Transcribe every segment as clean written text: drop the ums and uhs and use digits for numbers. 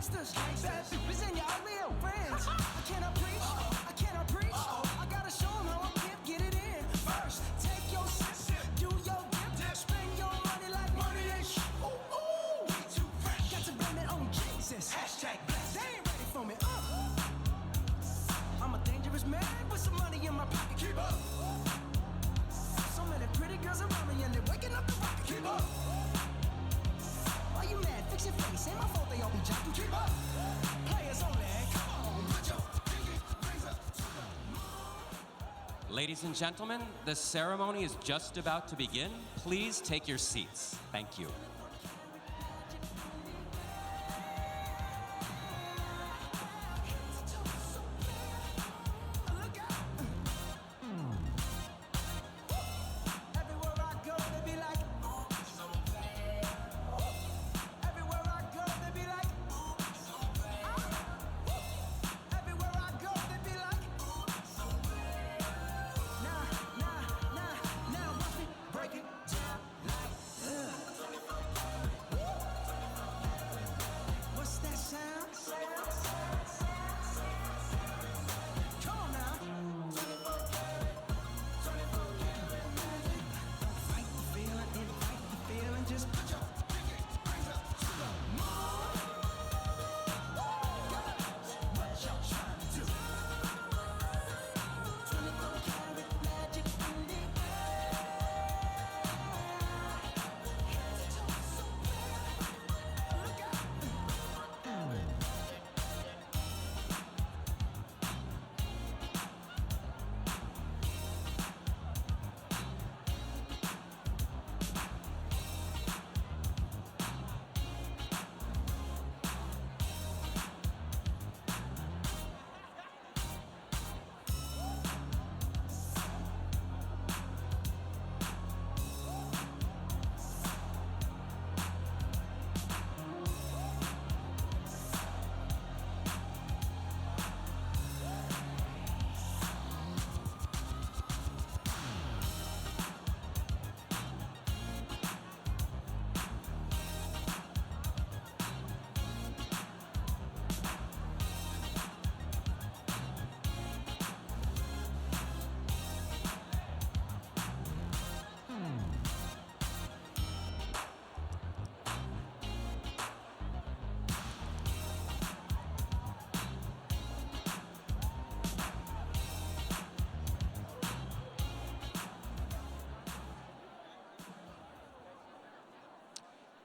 gangsters, bad bitches and your ugly old friends. I cannot preach, I cannot preach. I gotta show 'em how I can't get it in. First, take your sip, do your dip, spend your money like money ain't shit. Ooh, ooh, we too fresh. Got to blame it on Jesus. Hashtag blessed. They ain't ready for me. I'm a dangerous man with some money in my pocket. Keep up. So many pretty girls around me and they're waking up the rocket. Keep up. Why you mad? Fix your face. Ain't my fault they all be jocking. Keep up. Players only. Come on, put your pinky rings up to the moon. Ladies and gentlemen, the ceremony is just about to begin. Please take your seats. Thank you.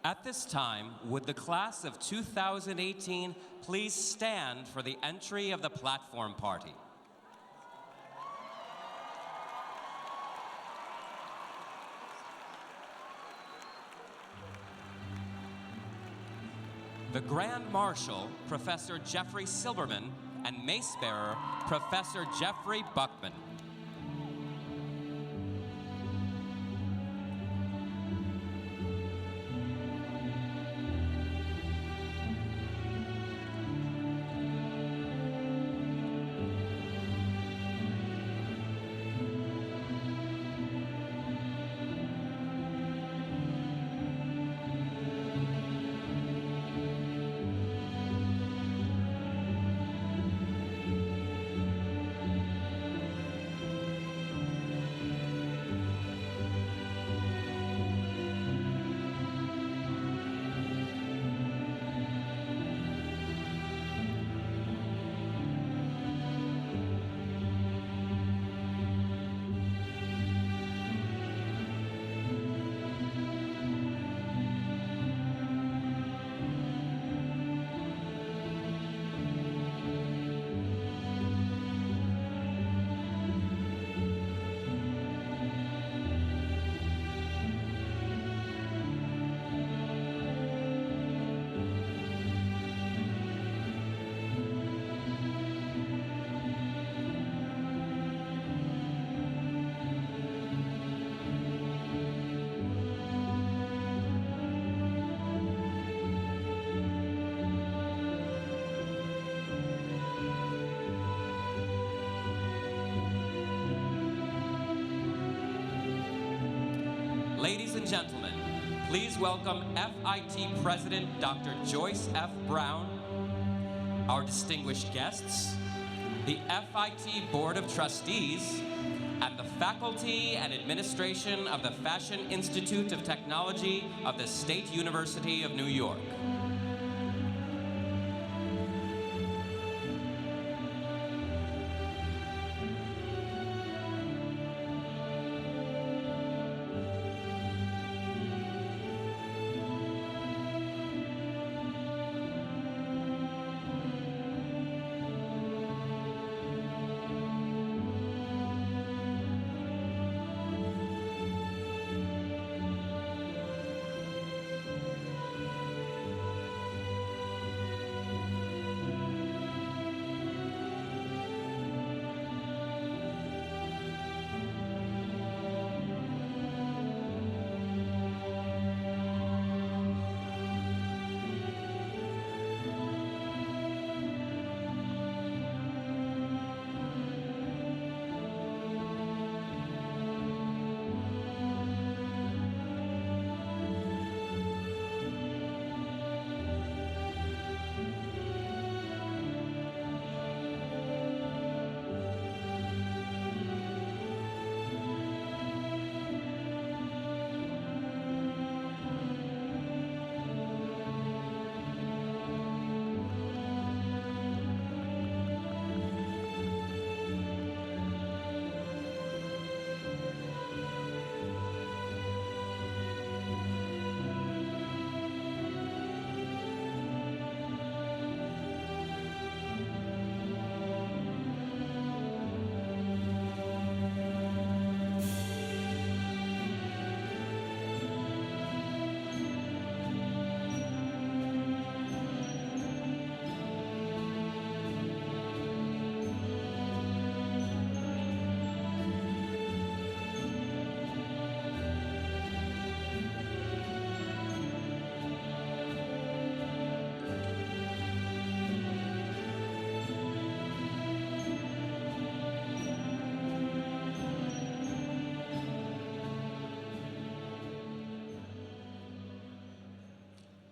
At this time, would the class of 2018 please stand for the entry of the platform party? The Grand Marshal, Professor Jeffrey Silberman, and Mace Bearer, Professor Jeffrey Buckman. Ladies and gentlemen, please welcome FIT President Dr. Joyce F. Brown, our distinguished guests, the FIT Board of Trustees, and the faculty and administration of the Fashion Institute of Technology of the State University of New York.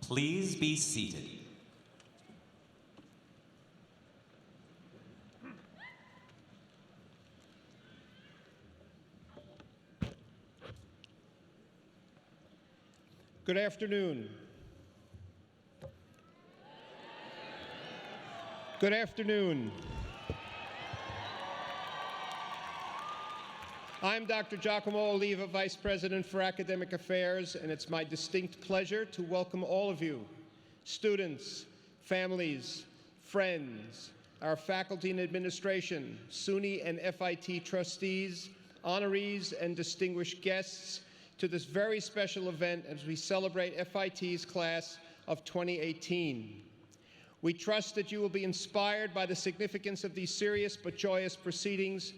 Please be seated. Good afternoon. Good afternoon. I'm Dr. Giacomo Oliva, Vice President for Academic Affairs, and it's my distinct pleasure to welcome all of you, students, families, friends, our faculty and administration, SUNY and FIT trustees, honorees, and distinguished guests to this very special event as we celebrate FIT's class of 2018. We trust that you will be inspired by the significance of these serious but joyous proceedings,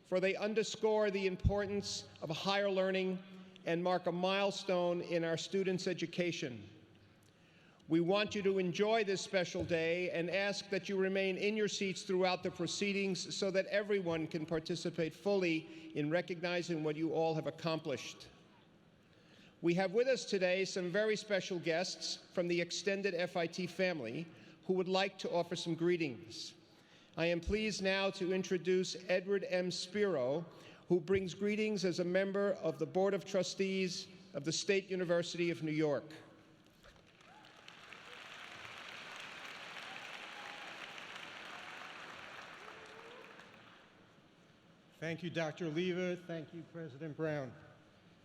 for they underscore the importance of higher learning and mark a milestone in our students' education. We want you to enjoy this special day and ask that you remain in your seats throughout the proceedings so that everyone can participate fully in recognizing what you all have accomplished. We have with us today some very special guests from the extended FIT family who would like to offer some greetings. I am pleased now to introduce Edward M. Spiro, who brings greetings as a member of the Board of Trustees of the State University of New York. Thank you, Dr. Oliva. Thank you, President Brown.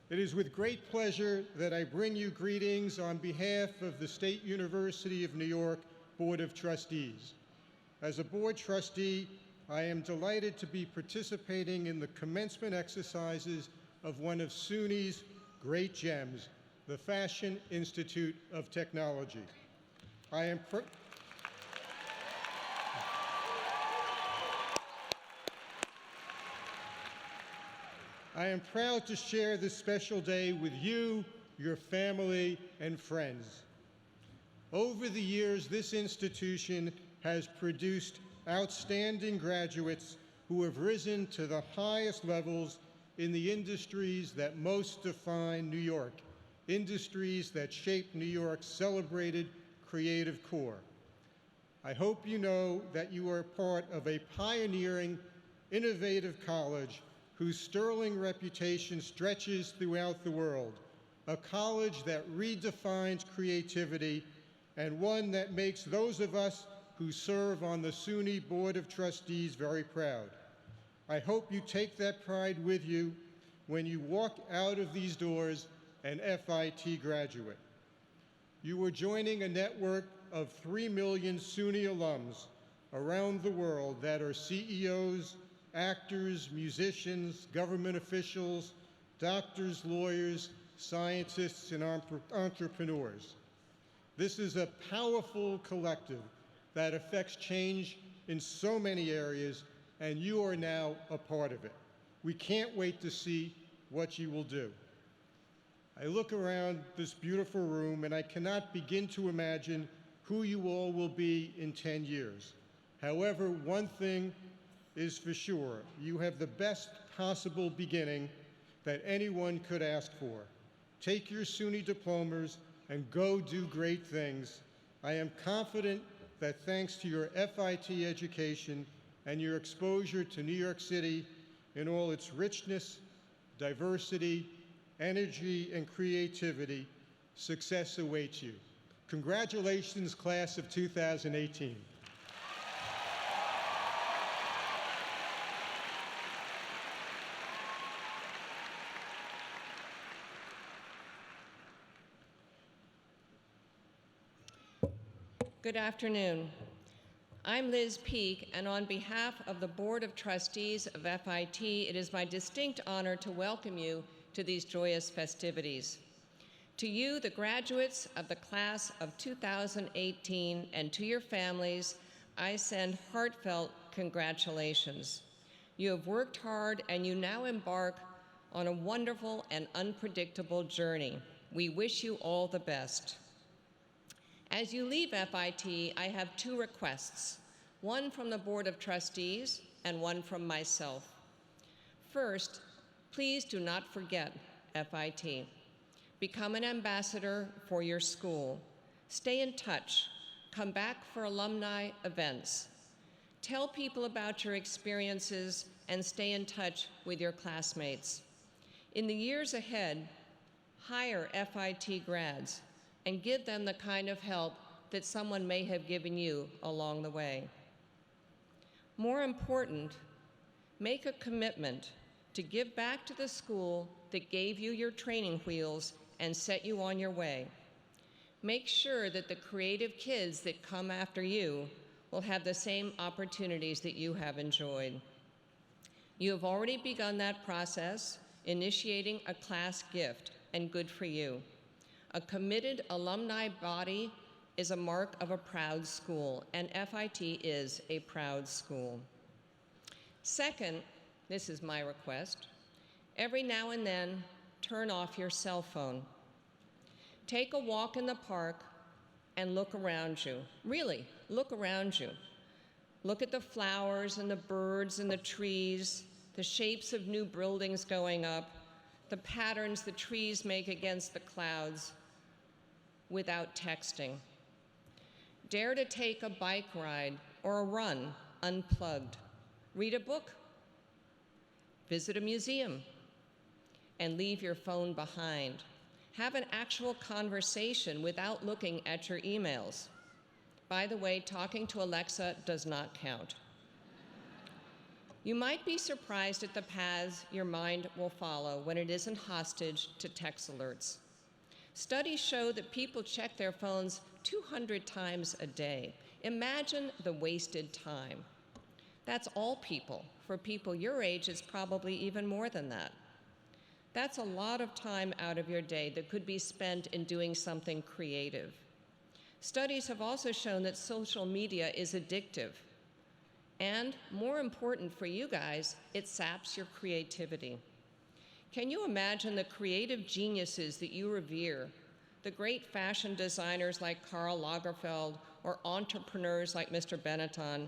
It is with great pleasure that I bring you greetings on behalf of the State University of New York Board of Trustees. As a board trustee, I am delighted to be participating in the commencement exercises of one of SUNY's great gems, the Fashion Institute of Technology. I am proud to share this special day with you, your family, and friends. Over the years, this institution has produced outstanding graduates who have risen to the highest levels in the industries that most define New York, industries that shape New York's celebrated creative core. I hope you know that you are part of a pioneering, innovative college whose sterling reputation stretches throughout the world, a college that redefines creativity and one that makes those of us who serve on the SUNY Board of Trustees very proud. I hope you take that pride with you when you walk out of these doors an FIT graduate. You are joining a network of 3 million SUNY alums around the world that are CEOs, actors, musicians, government officials, doctors, lawyers, scientists, and entrepreneurs. This is a powerful collective that affects change in so many areas, and you are now a part of it. We can't wait to see what you will do. I look around this beautiful room and I cannot begin to imagine who you all will be in 10 years. However, one thing is for sure, you have the best possible beginning that anyone could ask for. Take your SUNY diplomas and go do great things. I am confident that thanks to your FIT education and your exposure to New York City in all its richness, diversity, energy, and creativity, success awaits you. Congratulations, class of 2018. Good afternoon. I'm Liz Peek, and on behalf of the Board of Trustees of FIT, it is my distinct honor to welcome you to these joyous festivities. To you, the graduates of the class of 2018, and to your families, I send heartfelt congratulations. You have worked hard, and you now embark on a wonderful and unpredictable journey. We wish you all the best. As you leave FIT, I have two requests, one from the Board of Trustees and one from myself. First, please do not forget FIT. Become an ambassador for your school. Stay in touch. Come back for alumni events. Tell people about your experiences and stay in touch with your classmates. In the years ahead, hire FIT grads and give them the kind of help that someone may have given you along the way. More important, make a commitment to give back to the school that gave you your training wheels and set you on your way. Make sure that the creative kids that come after you will have the same opportunities that you have enjoyed. You have already begun that process, initiating a class gift, and good for you. A committed alumni body is a mark of a proud school, and FIT is a proud school. Second, this is my request, every now and then, turn off your cell phone. Take a walk in the park and look around you. Really, look around you. Look at the flowers and the birds and the trees, the shapes of new buildings going up, the patterns the trees make against the clouds, without texting. Dare to take a bike ride or a run unplugged. Read a book. Visit a museum. And leave your phone behind. Have an actual conversation without looking at your emails. By the way, talking to Alexa does not count. You might be surprised at the paths your mind will follow when it isn't hostage to text alerts. Studies show that people check their phones 200 times a day. Imagine the wasted time. That's all people. For people your age, it's probably even more than that. That's a lot of time out of your day that could be spent in doing something creative. Studies have also shown that social media is addictive. And more important for you guys, it saps your creativity. Can you imagine the creative geniuses that you revere, the great fashion designers like Karl Lagerfeld or entrepreneurs like Mr. Benetton?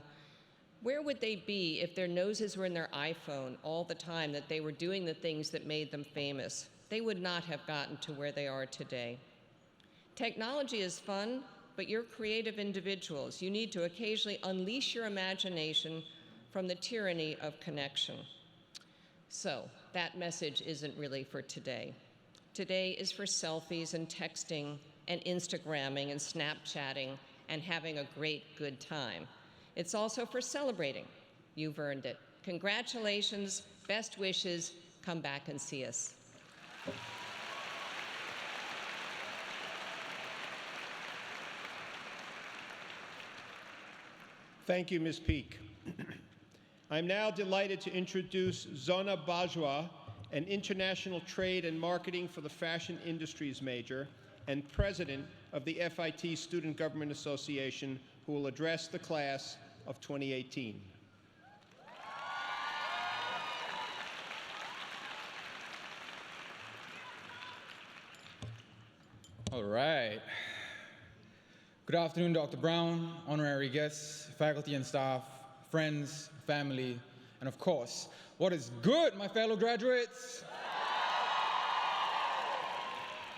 Where would they be if their noses were in their iPhone all the time, that they were doing the things that made them famous? They would not have gotten to where they are today. Technology is fun, but you're creative individuals. You need to occasionally unleash your imagination from the tyranny of connection. So that message isn't really for today. Today is for selfies and texting and Instagramming and Snapchatting and having a great good time. It's also for celebrating. You've earned it. Congratulations, best wishes, come back and see us. Thank you, Ms. Peak. I'm now delighted to introduce Zona Bajwa, an international trade and marketing for the fashion industries major and president of the FIT Student Government Association, who will address the class of 2018. All right. Good afternoon, Dr. Brown, honorary guests, faculty and staff, friends, family, and of course, what is good, my fellow graduates?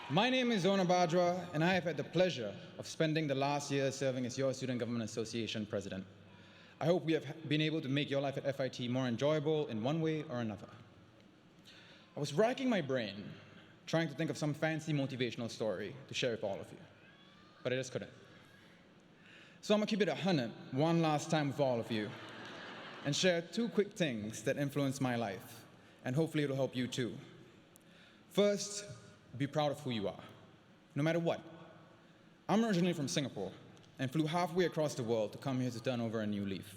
My name is Zona Bajwa, and I have had the pleasure of spending the last year serving as your Student Government Association president. I hope we have been able to make your life at FIT more enjoyable in one way or another. I was racking my brain, trying to think of some fancy motivational story to share with all of you, but I just couldn't. So I'm gonna keep it 100 one last time with all of you and share 2 quick things that influenced my life, and hopefully it'll help you too. First, be proud of who you are, no matter what. I'm originally from Singapore and flew halfway across the world to come here to turn over a new leaf.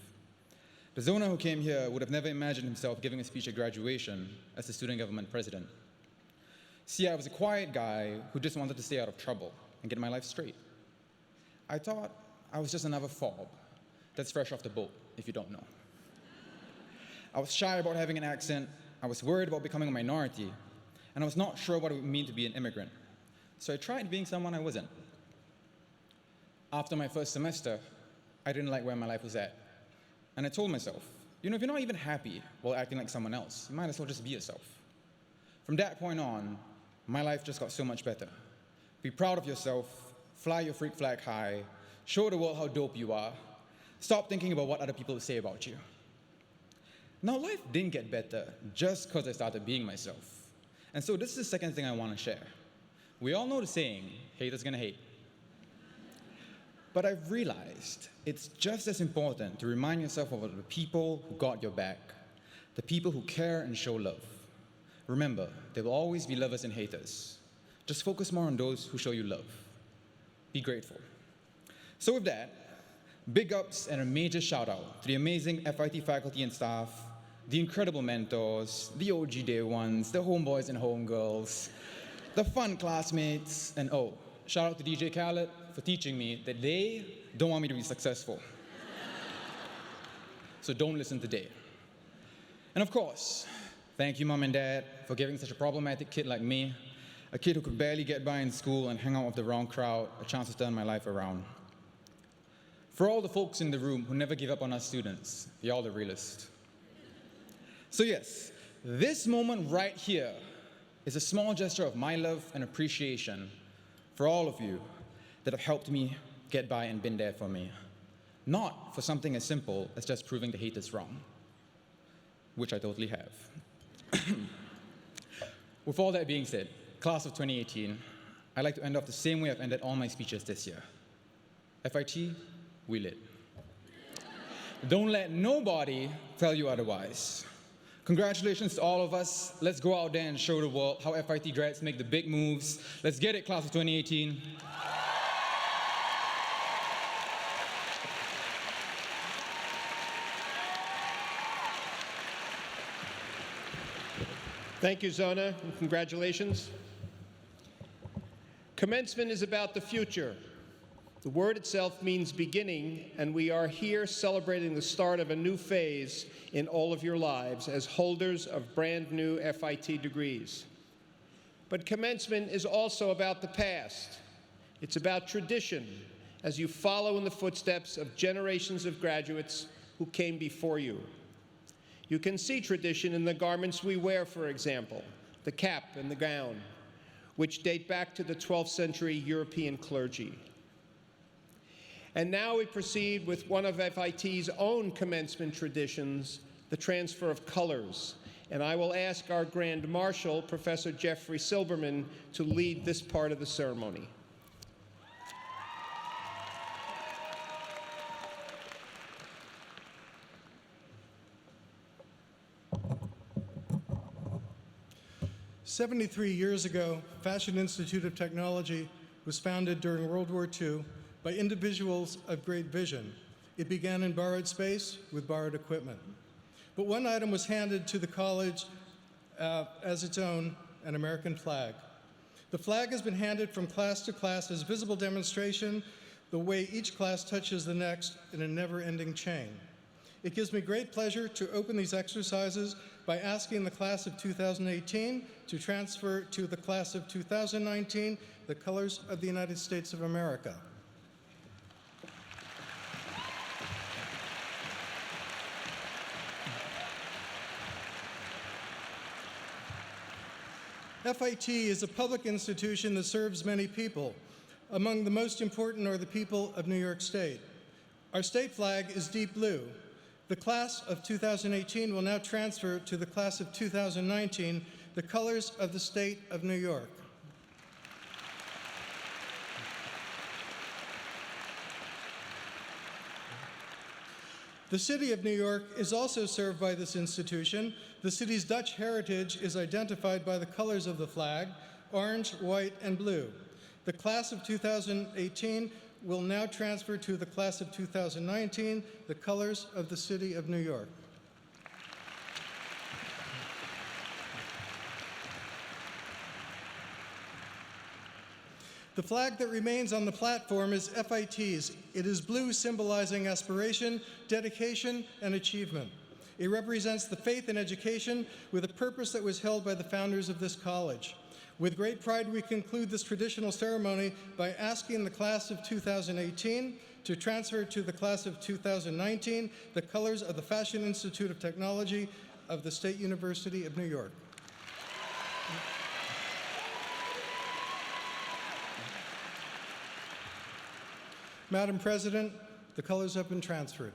The Zona who came here would have never imagined himself giving a speech at graduation as the student government president. See, I was a quiet guy who just wanted to stay out of trouble and get my life straight. I thought I was just another fob that's fresh off the boat, if you don't know. I was shy about having an accent, I was worried about becoming a minority, and I was not sure what it would mean to be an immigrant. So I tried being someone I wasn't. After my first semester, I didn't like where my life was at. And I told myself, you know, if you're not even happy while acting like someone else, you might as well just be yourself. From that point on, my life just got so much better. Be proud of yourself, fly your freak flag high, show the world how dope you are, stop thinking about what other people say about you. Now, life didn't get better just because I started being myself. And so this is the second thing I want to share. We all know the saying, haters gonna hate. But I've realized it's just as important to remind yourself of the people who got your back, the people who care and show love. Remember, there will always be lovers and haters. Just focus more on those who show you love. Be grateful. So with that, big ups and a major shout out to the amazing FIT faculty and staff, the incredible mentors, the OG day ones, the homeboys and homegirls, the fun classmates, and oh, shout out to DJ Khaled for teaching me that they don't want me to be successful. So don't listen today. And of course, thank you, Mom and Dad, for giving such a problematic kid like me, a kid who could barely get by in school and hang out with the wrong crowd, a chance to turn my life around. For all the folks in the room who never give up on us students, y'all the realest. So yes, this moment right here is a small gesture of my love and appreciation for all of you that have helped me get by and been there for me. Not for something as simple as just proving the haters wrong, which I totally have. With all that being said, class of 2018, I'd like to end off the same way I've ended all my speeches this year. FIT, we lit. Don't let nobody tell you otherwise. Congratulations to all of us. Let's go out there and show the world how FIT grads make the big moves. Let's get it, class of 2018. Thank you, Zona, and congratulations. Commencement is about the future. The word itself means beginning, and we are here celebrating the start of a new phase in all of your lives as holders of brand new FIT degrees. But commencement is also about the past. It's about tradition, as you follow in the footsteps of generations of graduates who came before you. You can see tradition in the garments we wear, for example, the cap and the gown, which date back to the 12th century European clergy. And now we proceed with one of FIT's own commencement traditions, the transfer of colors. And I will ask our Grand Marshal, Professor Jeffrey Silberman, to lead this part of the ceremony. "73 years ago, Fashion Institute of Technology was founded during World War II by individuals of great vision. It began in borrowed space with borrowed equipment. But one item was handed to the college as its own, an American flag. The flag has been handed from class to class as visible demonstration the way each class touches the next in a never-ending chain. It gives me great pleasure to open these exercises by asking the class of 2018 to transfer to the class of 2019 the colors of the United States of America. FIT is a public institution that serves many people. Among the most important are the people of New York State. Our state flag is deep blue. The class of 2018 will now transfer to the class of 2019 the colors of the state of New York. The city of New York is also served by this institution. The city's Dutch heritage is identified by the colors of the flag, orange, white, and blue. The class of 2018 will now transfer to the class of 2019 the colors of the city of New York. The flag that remains on the platform is FIT's. It is blue, symbolizing aspiration, dedication, and achievement. It represents the faith in education with a purpose that was held by the founders of this college. With great pride, we conclude this traditional ceremony by asking the class of 2018 to transfer to the class of 2019 the colors of the Fashion Institute of Technology of the State University of New York. Madam President, the colors have been transferred.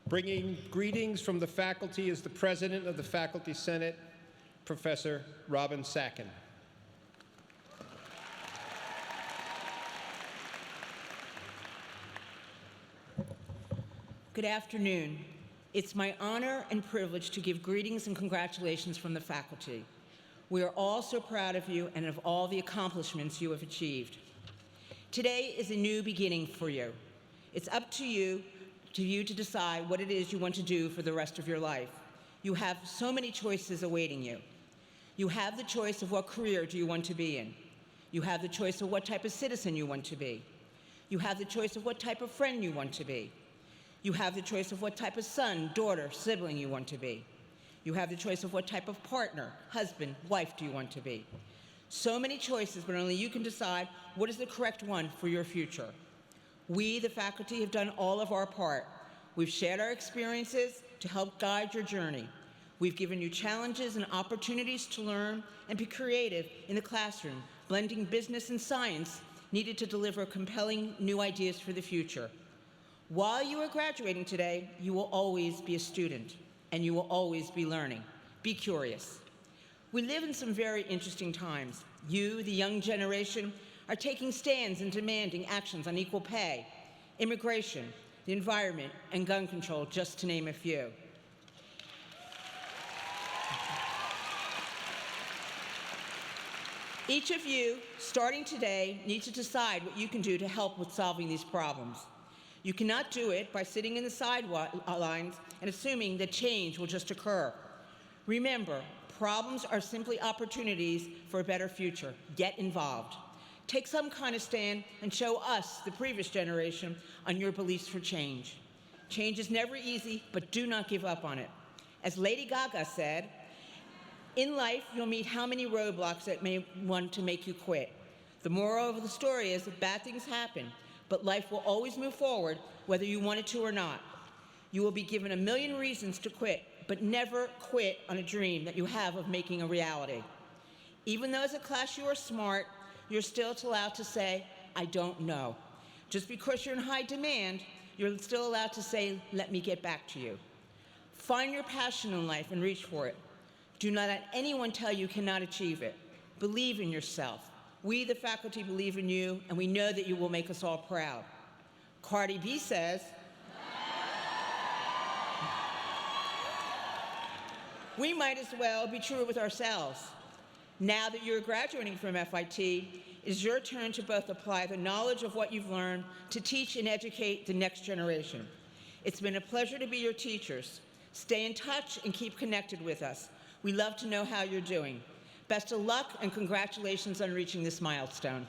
Bringing greetings from the faculty is the President of the Faculty Senate, Professor Robin Sacken. Good afternoon. It's my honor and privilege to give greetings and congratulations from the faculty. We are all so proud of you and of all the accomplishments you have achieved. Today is a new beginning for you. It's up to you to decide what it is you want to do for the rest of your life. You have so many choices awaiting you. You have the choice of what career do you want to be in. You have the choice of what type of citizen you want to be. You have the choice of what type of friend you want to be. You have the choice of what type of son, daughter, sibling you want to be. You have the choice of what type of partner, husband, wife do you want to be. So many choices, but only you can decide what is the correct one for your future. We, the faculty, have done all of our part. We've shared our experiences to help guide your journey. We've given you challenges and opportunities to learn and be creative in the classroom, blending business and science needed to deliver compelling new ideas for the future. While you are graduating today, you will always be a student, and you will always be learning. Be curious. We live in some very interesting times. You, the young generation, are taking stands and demanding actions on equal pay, immigration, the environment, and gun control, just to name a few. Each of you, starting today, needs to decide what you can do to help with solving these problems. You cannot do it by sitting in the sidelines and assuming that change will just occur. Remember, problems are simply opportunities for a better future. Get involved. Take some kind of stand and show us, the previous generation, on your beliefs for change. Change is never easy, but do not give up on it. As Lady Gaga said, in life, you'll meet how many roadblocks that may want to make you quit. The moral of the story is that bad things happen, but life will always move forward, whether you want it to or not. You will be given a million reasons to quit, but never quit on a dream that you have of making a reality. Even though as a class you are smart, you're still allowed to say, I don't know. Just because you're in high demand, you're still allowed to say, let me get back to you. Find your passion in life and reach for it. Do not let anyone tell you cannot achieve it. Believe in yourself. We, the faculty, believe in you, and we know that you will make us all proud. Cardi B says, we might as well be true with ourselves. Now that you're graduating from FIT, it is your turn to both apply the knowledge of what you've learned to teach and educate the next generation. It's been a pleasure to be your teachers. Stay in touch and keep connected with us. We love to know how you're doing. Best of luck and congratulations on reaching this milestone.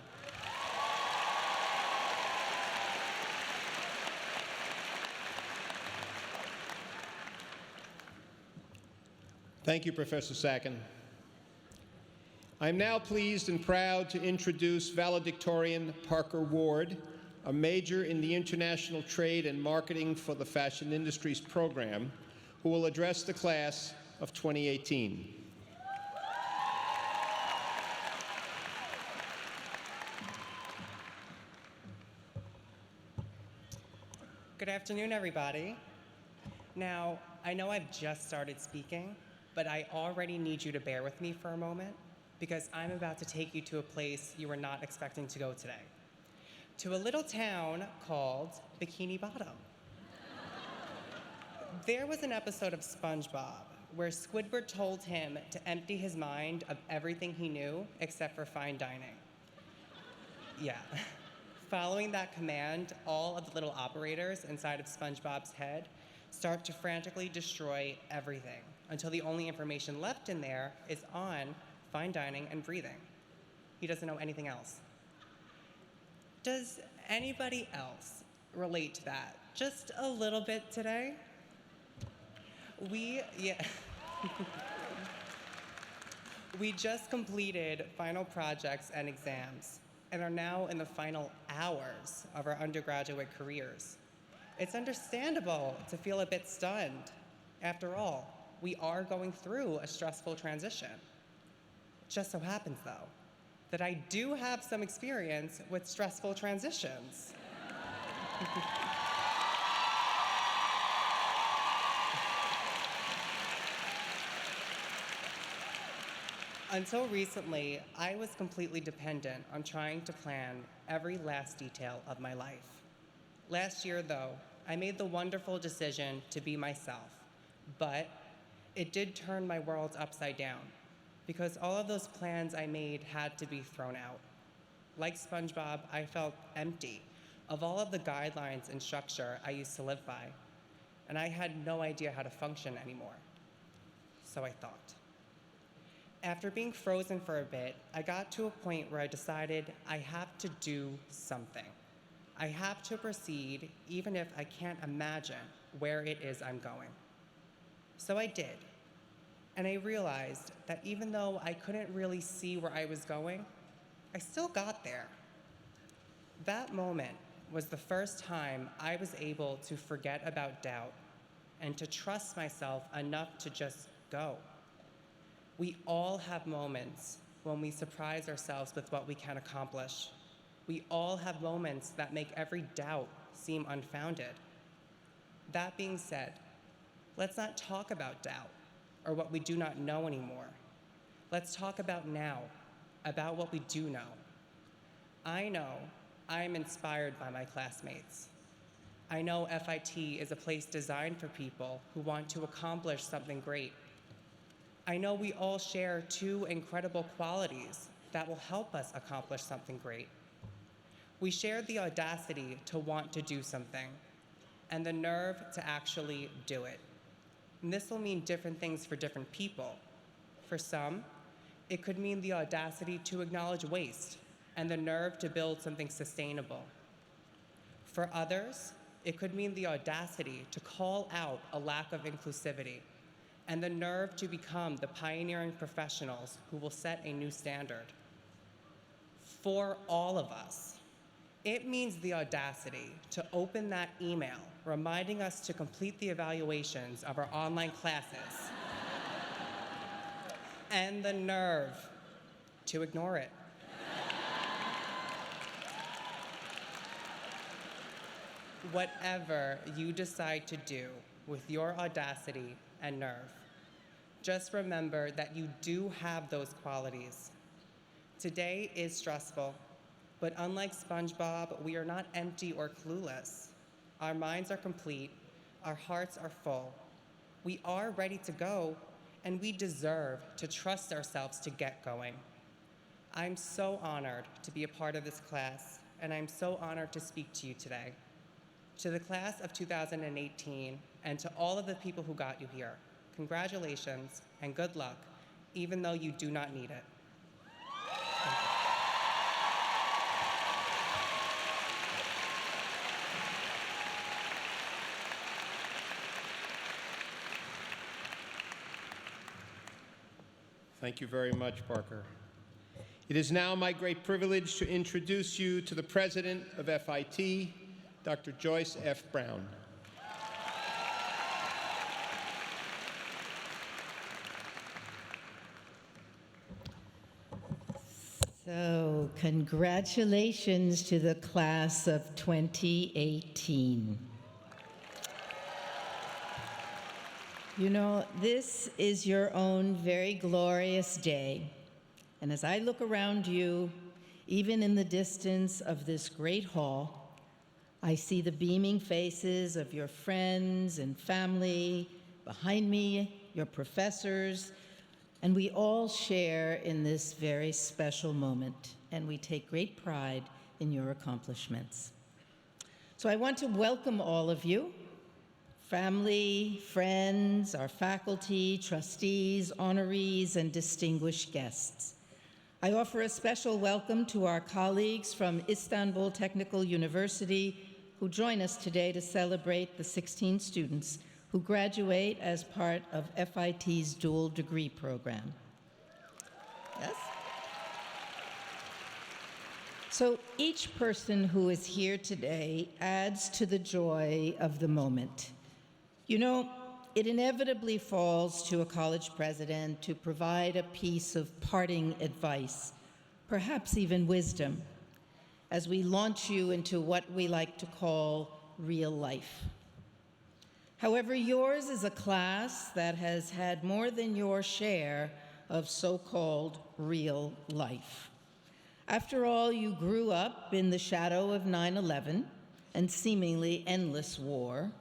Thank you, Professor Sacken. I'm now pleased and proud to introduce valedictorian Parker Ward, a major in the International Trade and Marketing for the Fashion Industries program, who will address the class of 2018. Good afternoon, everybody. Now, I know I've just started speaking, but I already need you to bear with me for a moment because I'm about to take you to a place you were not expecting to go today. To a little town called Bikini Bottom. There was an episode of SpongeBob where Squidward told him to empty his mind of everything he knew except for fine dining. Yeah. Following that command, all of the little operators inside of SpongeBob's head start to frantically destroy everything until the only information left in there is on fine dining and breathing. He doesn't know anything else. Does anybody else relate to that just a little bit today? We just completed final projects and exams and are now in the final hours of our undergraduate careers. It's understandable to feel a bit stunned. After all, we are going through a stressful transition. It just so happens, though, that I do have some experience with stressful transitions. Until recently, I was completely dependent on trying to plan every last detail of my life. Last year, though, I made the wonderful decision to be myself, but it did turn my world upside down because all of those plans I made had to be thrown out. Like SpongeBob, I felt empty of all of the guidelines and structure I used to live by, and I had no idea how to function anymore. So I thought. After being frozen for a bit, I got to a point where I decided I have to do something. I have to proceed even if I can't imagine where it is I'm going. So I did. And I realized that even though I couldn't really see where I was going, I still got there. That moment was the first time I was able to forget about doubt and to trust myself enough to just go. We all have moments when we surprise ourselves with what we can accomplish. We all have moments that make every doubt seem unfounded. That being said, let's not talk about doubt or what we do not know anymore. Let's talk about now, about what we do know. I know I am inspired by my classmates. I know FIT is a place designed for people who want to accomplish something great. I know we all share two incredible qualities that will help us accomplish something great. We share the audacity to want to do something and the nerve to actually do it. And this will mean different things for different people. For some, it could mean the audacity to acknowledge waste and the nerve to build something sustainable. For others, it could mean the audacity to call out a lack of inclusivity and the nerve to become the pioneering professionals who will set a new standard. For all of us, It means the audacity to open that email reminding us to complete the evaluations of our online classes and the nerve to ignore it. Whatever you decide to do with your audacity and nerve, just remember that you do have those qualities. Today is stressful, but unlike SpongeBob, we are not empty or clueless. Our minds are complete, our hearts are full. We are ready to go, and we deserve to trust ourselves to get going. I'm so honored to be a part of this class, and I'm so honored to speak to you today. To the class of 2018, and to all of the people who got you here, congratulations and good luck, even though you do not need it. Thank you very much, Parker. It is now my great privilege to introduce you to the President of FIT, Dr. Joyce F. Brown. So, congratulations to the class of 2018. You know, this is your own very glorious day. And as I look around you, even in the distance of this great hall, I see the beaming faces of your friends and family, behind me, your professors, and we all share in this very special moment, and we take great pride in your accomplishments. So I want to welcome all of you, family, friends, our faculty, trustees, honorees, and distinguished guests. I offer a special welcome to our colleagues from Istanbul Technical University who join us today to celebrate the 16 students who graduate as part of FIT's dual degree program. Yes? So each person who is here today adds to the joy of the moment. You know, it inevitably falls to a college president to provide a piece of parting advice, perhaps even wisdom, as we launch you into what we like to call real life. However, yours is a class that has had more than your share of so-called real life. After all, you grew up in the shadow of 9/11 and seemingly endless war.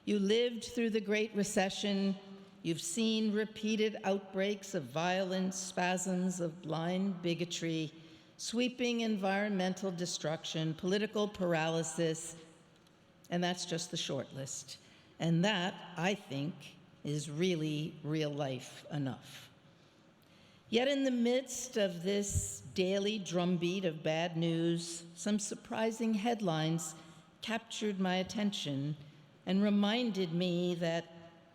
You lived through the Great Recession. You've seen repeated outbreaks of violence, spasms of blind bigotry, sweeping environmental destruction, political paralysis, and that's just the short list. And that, I think, is really real life enough. Yet in the midst of this daily drumbeat of bad news, some surprising headlines captured my attention and reminded me that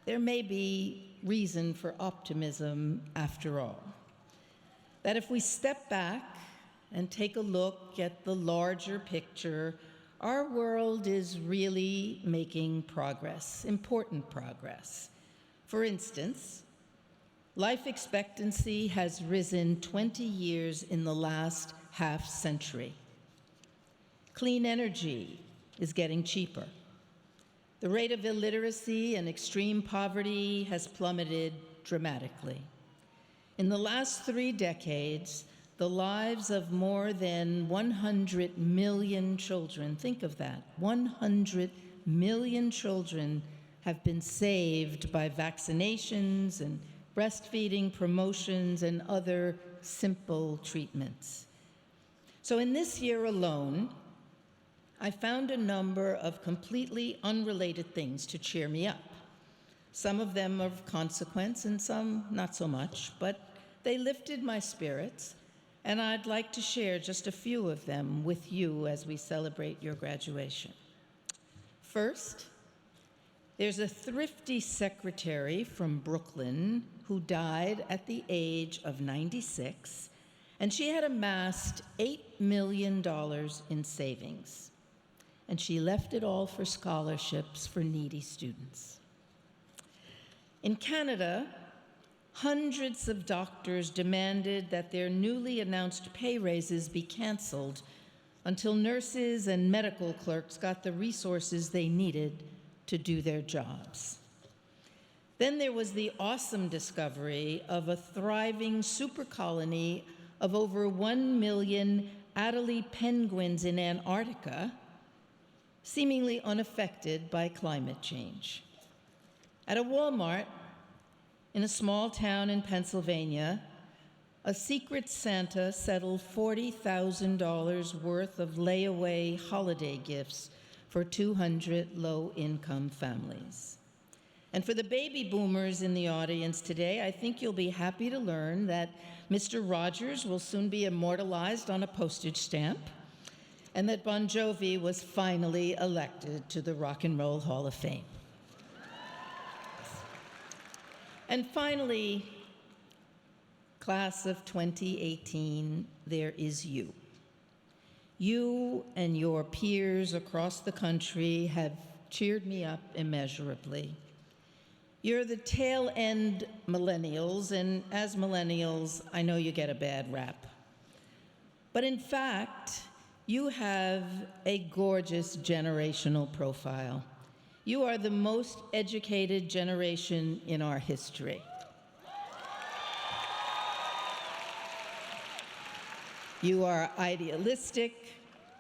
there may be reason for optimism after all. That if we step back and take a look at the larger picture, our world is really making progress, important progress. For instance, life expectancy has risen 20 years in the last half century. Clean energy is getting cheaper. The rate of illiteracy and extreme poverty has plummeted dramatically. In the last 3 decades, the lives of more than 100 million children, think of that, 100 million children have been saved by vaccinations and breastfeeding promotions and other simple treatments. So in this year alone, I found a number of completely unrelated things to cheer me up. Some of them of consequence and some not so much, but they lifted my spirits, and I'd like to share just a few of them with you as we celebrate your graduation. First, there's a thrifty secretary from Brooklyn who died at the age of 96 and she had amassed $8 million in savings. And she left it all for scholarships for needy students. In Canada, hundreds of doctors demanded that their newly announced pay raises be canceled until nurses and medical clerks got the resources they needed to do their jobs. Then there was the awesome discovery of a thriving super colony of over 1 million Adelie penguins in Antarctica, seemingly unaffected by climate change. At a Walmart in a small town in Pennsylvania, a secret Santa settled $40,000 worth of layaway holiday gifts for 200 low-income families. And for the baby boomers in the audience today, I think you'll be happy to learn that Mr. Rogers will soon be immortalized on a postage stamp, and that Bon Jovi was finally elected to the Rock and Roll Hall of Fame. And finally, class of 2018, there is you. You and your peers across the country have cheered me up immeasurably. You're the tail-end millennials, and as millennials, I know you get a bad rap. But in fact, you have a gorgeous generational profile. You are the most educated generation in our history. You are idealistic,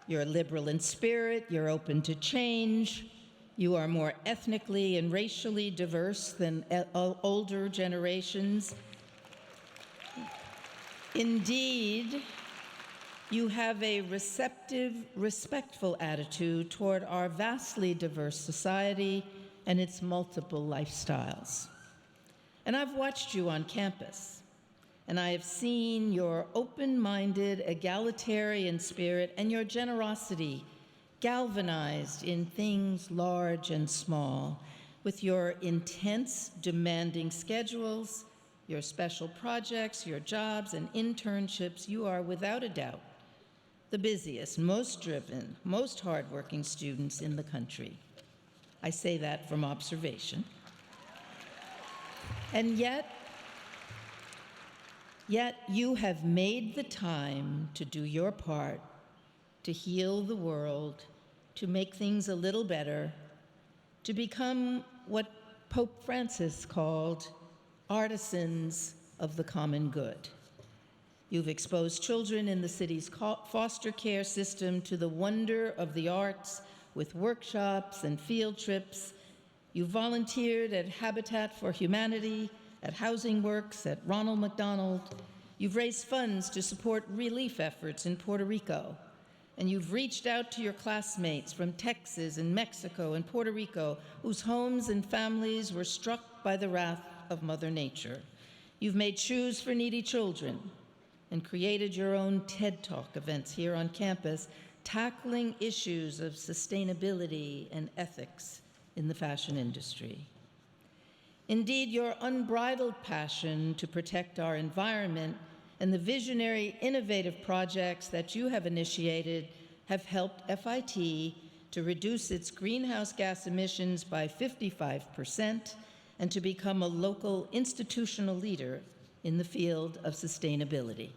you're liberal in spirit, you're open to change, you are more ethnically and racially diverse than older generations. Indeed, you have a receptive, respectful attitude toward our vastly diverse society and its multiple lifestyles. And I've watched you on campus, and I have seen your open-minded, egalitarian spirit and your generosity galvanized in things large and small, with your intense, demanding schedules, your special projects, your jobs and internships. You are, without a doubt, the busiest, most driven, most hardworking students in the country. I say that from observation. And yet you have made the time to do your part, to heal the world, to make things a little better, to become what Pope Francis called artisans of the common good. You've exposed children in the city's foster care system to the wonder of the arts with workshops and field trips. You volunteered at Habitat for Humanity, at Housing Works, at Ronald McDonald. You've raised funds to support relief efforts in Puerto Rico. And you've reached out to your classmates from Texas and Mexico and Puerto Rico, whose homes and families were struck by the wrath of Mother Nature. You've made shoes for needy children and created your own TED Talk events here on campus, tackling issues of sustainability and ethics in the fashion industry. Indeed, your unbridled passion to protect our environment and the visionary, innovative projects that you have initiated have helped FIT to reduce its greenhouse gas emissions by 55% and to become a local institutional leader in the field of sustainability.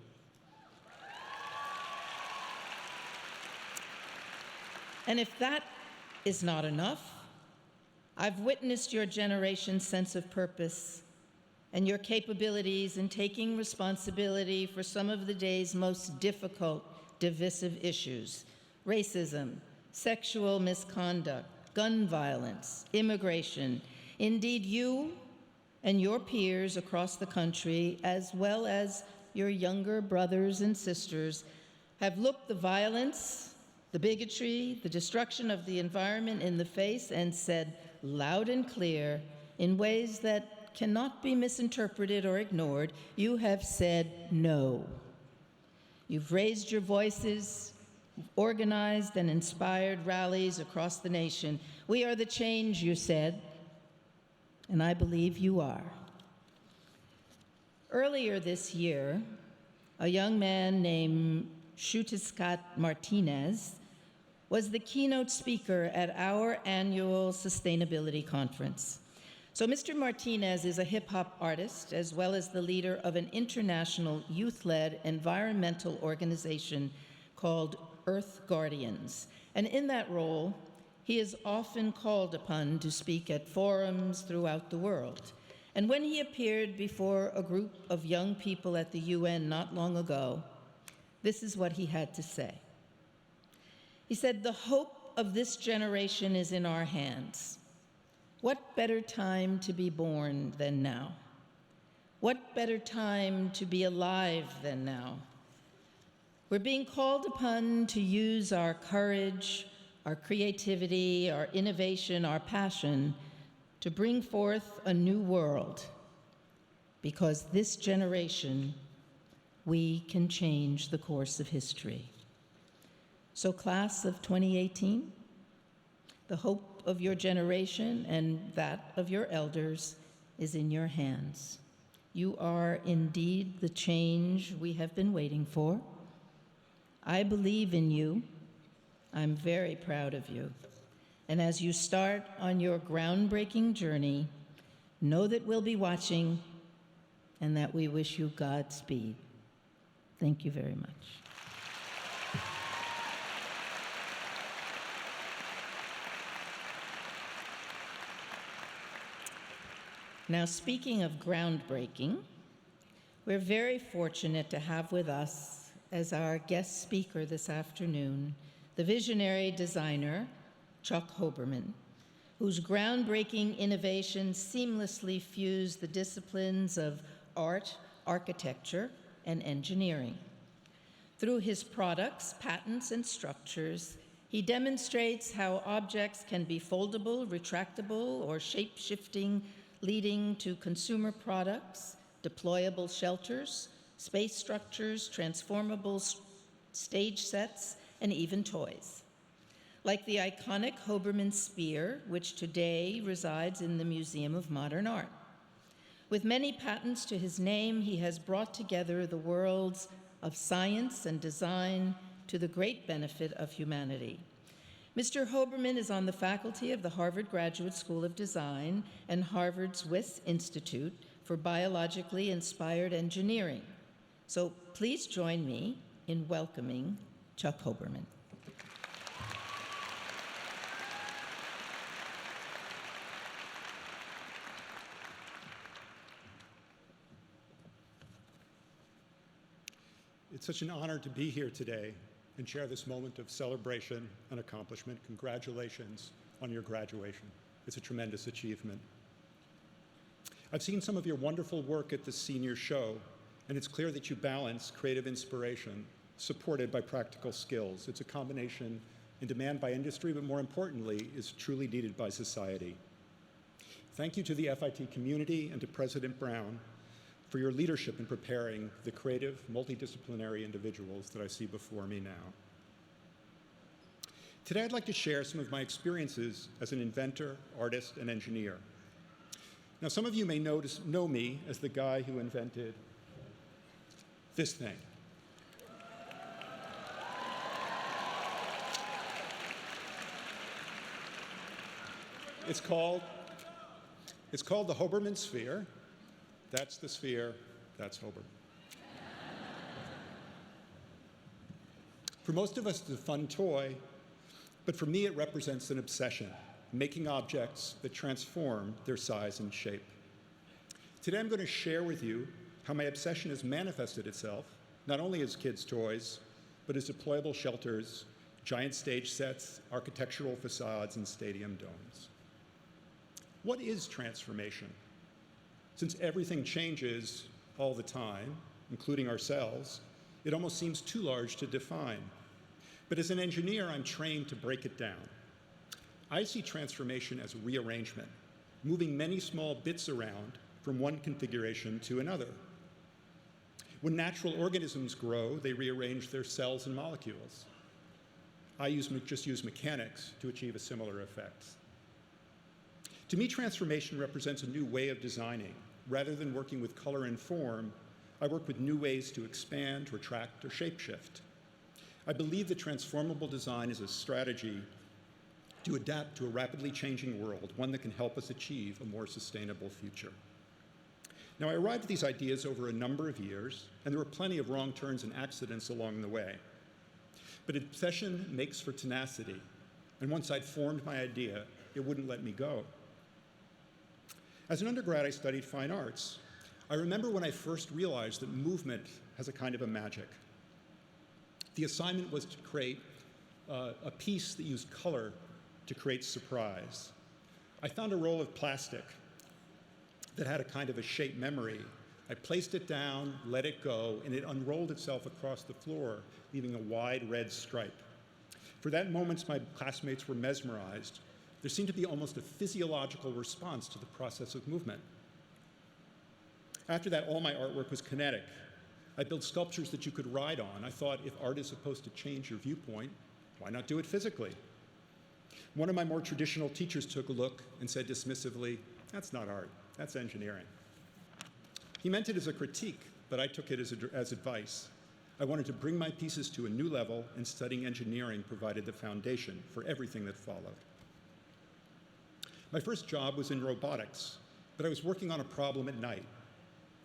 And if that is not enough, I've witnessed your generation's sense of purpose and your capabilities in taking responsibility for some of the day's most difficult, divisive issues: racism, sexual misconduct, gun violence, immigration. Indeed, you and your peers across the country, as well as your younger brothers and sisters, have looked the violence, the bigotry, the destruction of the environment in the face and said loud and clear, in ways that cannot be misinterpreted or ignored, you have said no. You've raised your voices, organized and inspired rallies across the nation. We are the change, you said, and I believe you are. Earlier this year, a young man named Shutiskat Martinez, was the keynote speaker at our annual sustainability conference. So Mr. Martinez is a hip-hop artist as well as the leader of an international youth-led environmental organization called Earth Guardians. And in that role, he is often called upon to speak at forums throughout the world. And when he appeared before a group of young people at the UN not long ago, this is what he had to say. He said, "The hope of this generation is in our hands. What better time to be born than now? What better time to be alive than now? We're being called upon to use our courage, our creativity, our innovation, our passion to bring forth a new world, because this generation, we can change the course of history." So class of 2018, the hope of your generation and that of your elders is in your hands. You are indeed the change we have been waiting for. I believe in you. I'm very proud of you. And as you start on your groundbreaking journey, know that we'll be watching and that we wish you Godspeed. Thank you very much. Now, speaking of groundbreaking, we're very fortunate to have with us as our guest speaker this afternoon the visionary designer, Chuck Hoberman, whose groundbreaking innovations seamlessly fuse the disciplines of art, architecture, and engineering. Through his products, patents, and structures, he demonstrates how objects can be foldable, retractable, or shape-shifting, leading to consumer products, deployable shelters, space structures, transformable stage sets, and even toys. Like the iconic Hoberman Sphere, which today resides in the Museum of Modern Art. With many patents to his name, he has brought together the worlds of science and design to the great benefit of humanity. Mr. Hoberman is on the faculty of the Harvard Graduate School of Design and Harvard's Wyss Institute for Biologically Inspired Engineering. So please join me in welcoming Chuck Hoberman. It's such an honor to be here today and share this moment of celebration and accomplishment. Congratulations on your graduation. It's a tremendous achievement. I've seen some of your wonderful work at the senior show, and it's clear that you balance creative inspiration supported by practical skills. It's a combination in demand by industry, but more importantly, is truly needed by society. Thank you to the FIT community and to President Brown for your leadership in preparing the creative, multidisciplinary individuals that I see before me now. Today, I'd like to share some of my experiences as an inventor, artist, and engineer. Now, some of you may know me as the guy who invented this thing. It's called the Hoberman Sphere. That's the sphere, that's Hoberman. For most of us, it's a fun toy, but for me, it represents an obsession, making objects that transform their size and shape. Today, I'm going to share with you how my obsession has manifested itself, not only as kids' toys, but as deployable shelters, giant stage sets, architectural facades, and stadium domes. What is transformation? Since everything changes all the time, including ourselves, it almost seems too large to define. But as an engineer, I'm trained to break it down. I see transformation as rearrangement, moving many small bits around from one configuration to another. When natural organisms grow, they rearrange their cells and molecules. I just use mechanics to achieve a similar effect. To me, transformation represents a new way of designing. Rather than working with color and form, I work with new ways to expand, retract, or shapeshift. I believe that transformable design is a strategy to adapt to a rapidly changing world, one that can help us achieve a more sustainable future. Now, I arrived at these ideas over a number of years, and there were plenty of wrong turns and accidents along the way. But obsession makes for tenacity, and once I'd formed my idea, it wouldn't let me go. As an undergrad, I studied fine arts. I remember when I first realized that movement has a kind of a magic. The assignment was to create a piece that used color to create surprise. I found a roll of plastic that had a kind of a shape memory. I placed it down, let it go, and it unrolled itself across the floor, leaving a wide red stripe. For that moment, my classmates were mesmerized. There seemed to be almost a physiological response to the process of movement. After that, all my artwork was kinetic. I built sculptures that you could ride on. I thought, if art is supposed to change your viewpoint, why not do it physically? One of my more traditional teachers took a look and said dismissively, "That's not art, that's engineering." He meant it as a critique, but I took it as advice. I wanted to bring my pieces to a new level, and studying engineering provided the foundation for everything that followed. My first job was in robotics, but I was working on a problem at night.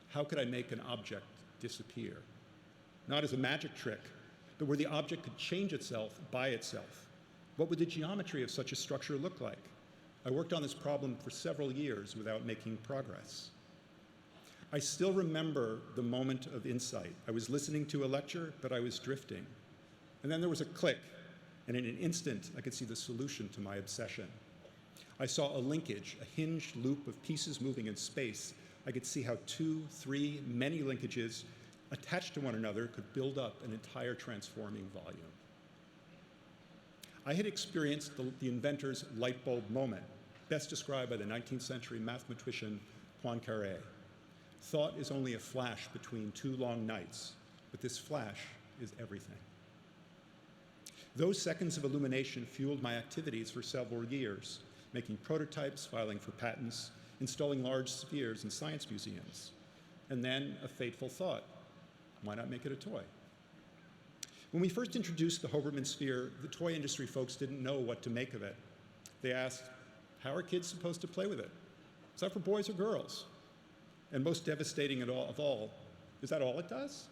How could I make an object disappear? Not as a magic trick, but where the object could change itself by itself. What would the geometry of such a structure look like? I worked on this problem for several years without making progress. I still remember the moment of insight. I was listening to a lecture, but I was drifting. And then there was a click, and in an instant, I could see the solution to my obsession. I saw a linkage, a hinged loop of pieces moving in space. I could see how 2, 3, many linkages attached to one another could build up an entire transforming volume. I had experienced the inventor's light bulb moment, best described by the 19th century mathematician Poincaré. Thought is only a flash between two long nights, but this flash is everything. Those seconds of illumination fueled my activities for several years, making prototypes, filing for patents, installing large spheres in science museums. And then a fateful thought: why not make it a toy? When we first introduced the Hoberman sphere, the toy industry folks didn't know what to make of it. They asked, how are kids supposed to play with it? Is that for boys or girls? And most devastating of all, is that all it does?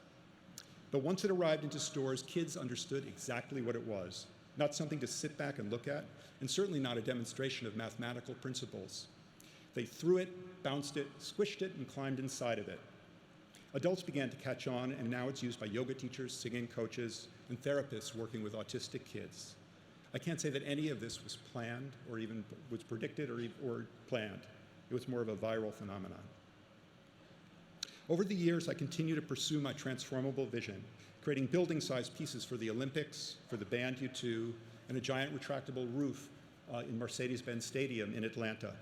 But once it arrived into stores, kids understood exactly what it was. Not something to sit back and look at, and certainly not a demonstration of mathematical principles. They threw it, bounced it, squished it, and climbed inside of it. Adults began to catch on, and now it's used by yoga teachers, singing coaches, and therapists working with autistic kids. I can't say that any of this was planned or even was predicted or planned. It was more of a viral phenomenon. Over the years, I continue to pursue my transformable vision, creating building-sized pieces for the Olympics, for the band U2, and a giant retractable roof in Mercedes-Benz Stadium in Atlanta.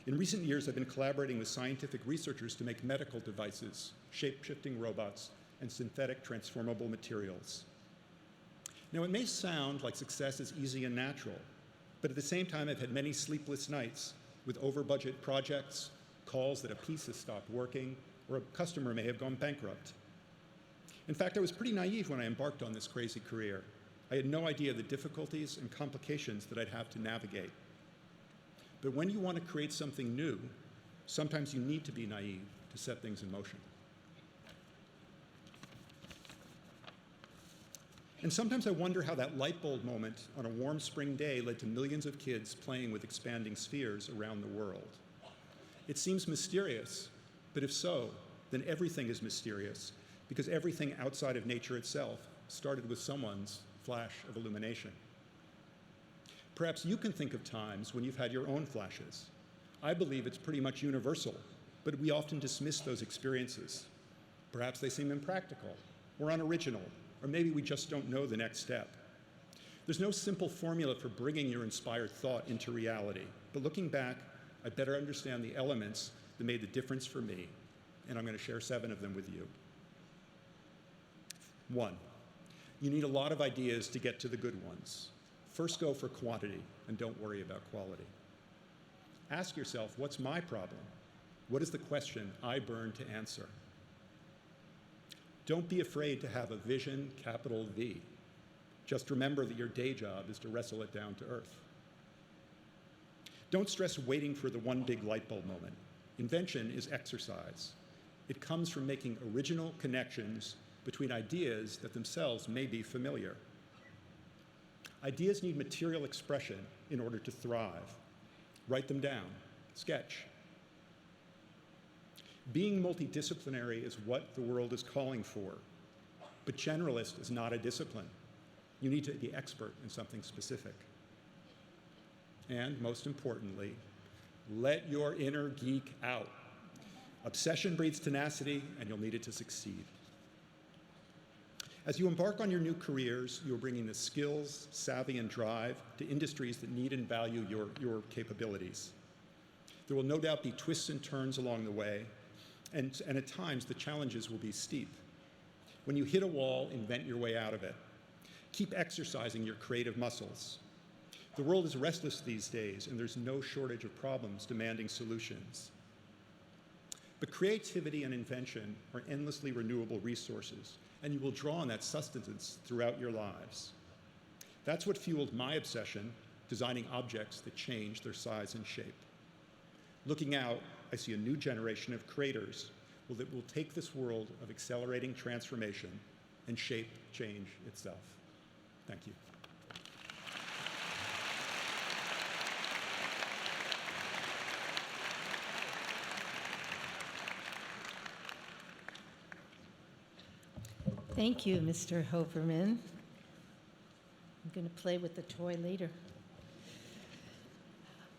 In recent years, I've been collaborating with scientific researchers to make medical devices, shape-shifting robots, and synthetic transformable materials. Now, it may sound like success is easy and natural, but at the same time, I've had many sleepless nights with over-budget projects, calls that a piece has stopped working, or a customer may have gone bankrupt. In fact, I was pretty naive when I embarked on this crazy career. I had no idea the difficulties and complications that I'd have to navigate. But when you want to create something new, sometimes you need to be naive to set things in motion. And sometimes I wonder how that light bulb moment on a warm spring day led to millions of kids playing with expanding spheres around the world. It seems mysterious, but if so, then everything is mysterious, because everything outside of nature itself started with someone's flash of illumination. Perhaps you can think of times when you've had your own flashes. I believe it's pretty much universal, but we often dismiss those experiences. Perhaps they seem impractical or unoriginal, or maybe we just don't know the next step. There's no simple formula for bringing your inspired thought into reality, but looking back, I better understand the elements that made the difference for me, and I'm going to share 7 of them with you. 1, you need a lot of ideas to get to the good ones. First, go for quantity and don't worry about quality. Ask yourself, what's my problem? What is the question I burn to answer? Don't be afraid to have a vision, capital V. Just remember that your day job is to wrestle it down to earth. Don't stress waiting for the one big light bulb moment. Invention is exercise. It comes from making original connections between ideas that themselves may be familiar. Ideas need material expression in order to thrive. Write them down, sketch. Being multidisciplinary is what the world is calling for, but generalist is not a discipline. You need to be expert in something specific. And most importantly, let your inner geek out. Obsession breeds tenacity, and you'll need it to succeed. As you embark on your new careers, you're bringing the skills, savvy, and drive to industries that need and value your capabilities. There will no doubt be twists and turns along the way, and at times the challenges will be steep. When you hit a wall, invent your way out of it. Keep exercising your creative muscles. The world is restless these days, and there's no shortage of problems demanding solutions. But creativity and invention are endlessly renewable resources, and you will draw on that sustenance throughout your lives. That's what fueled my obsession, designing objects that change their size and shape. Looking out, I see a new generation of creators that will take this world of accelerating transformation and shape change itself. Thank you. Thank you, Mr. Hoberman. I'm going to play with the toy later.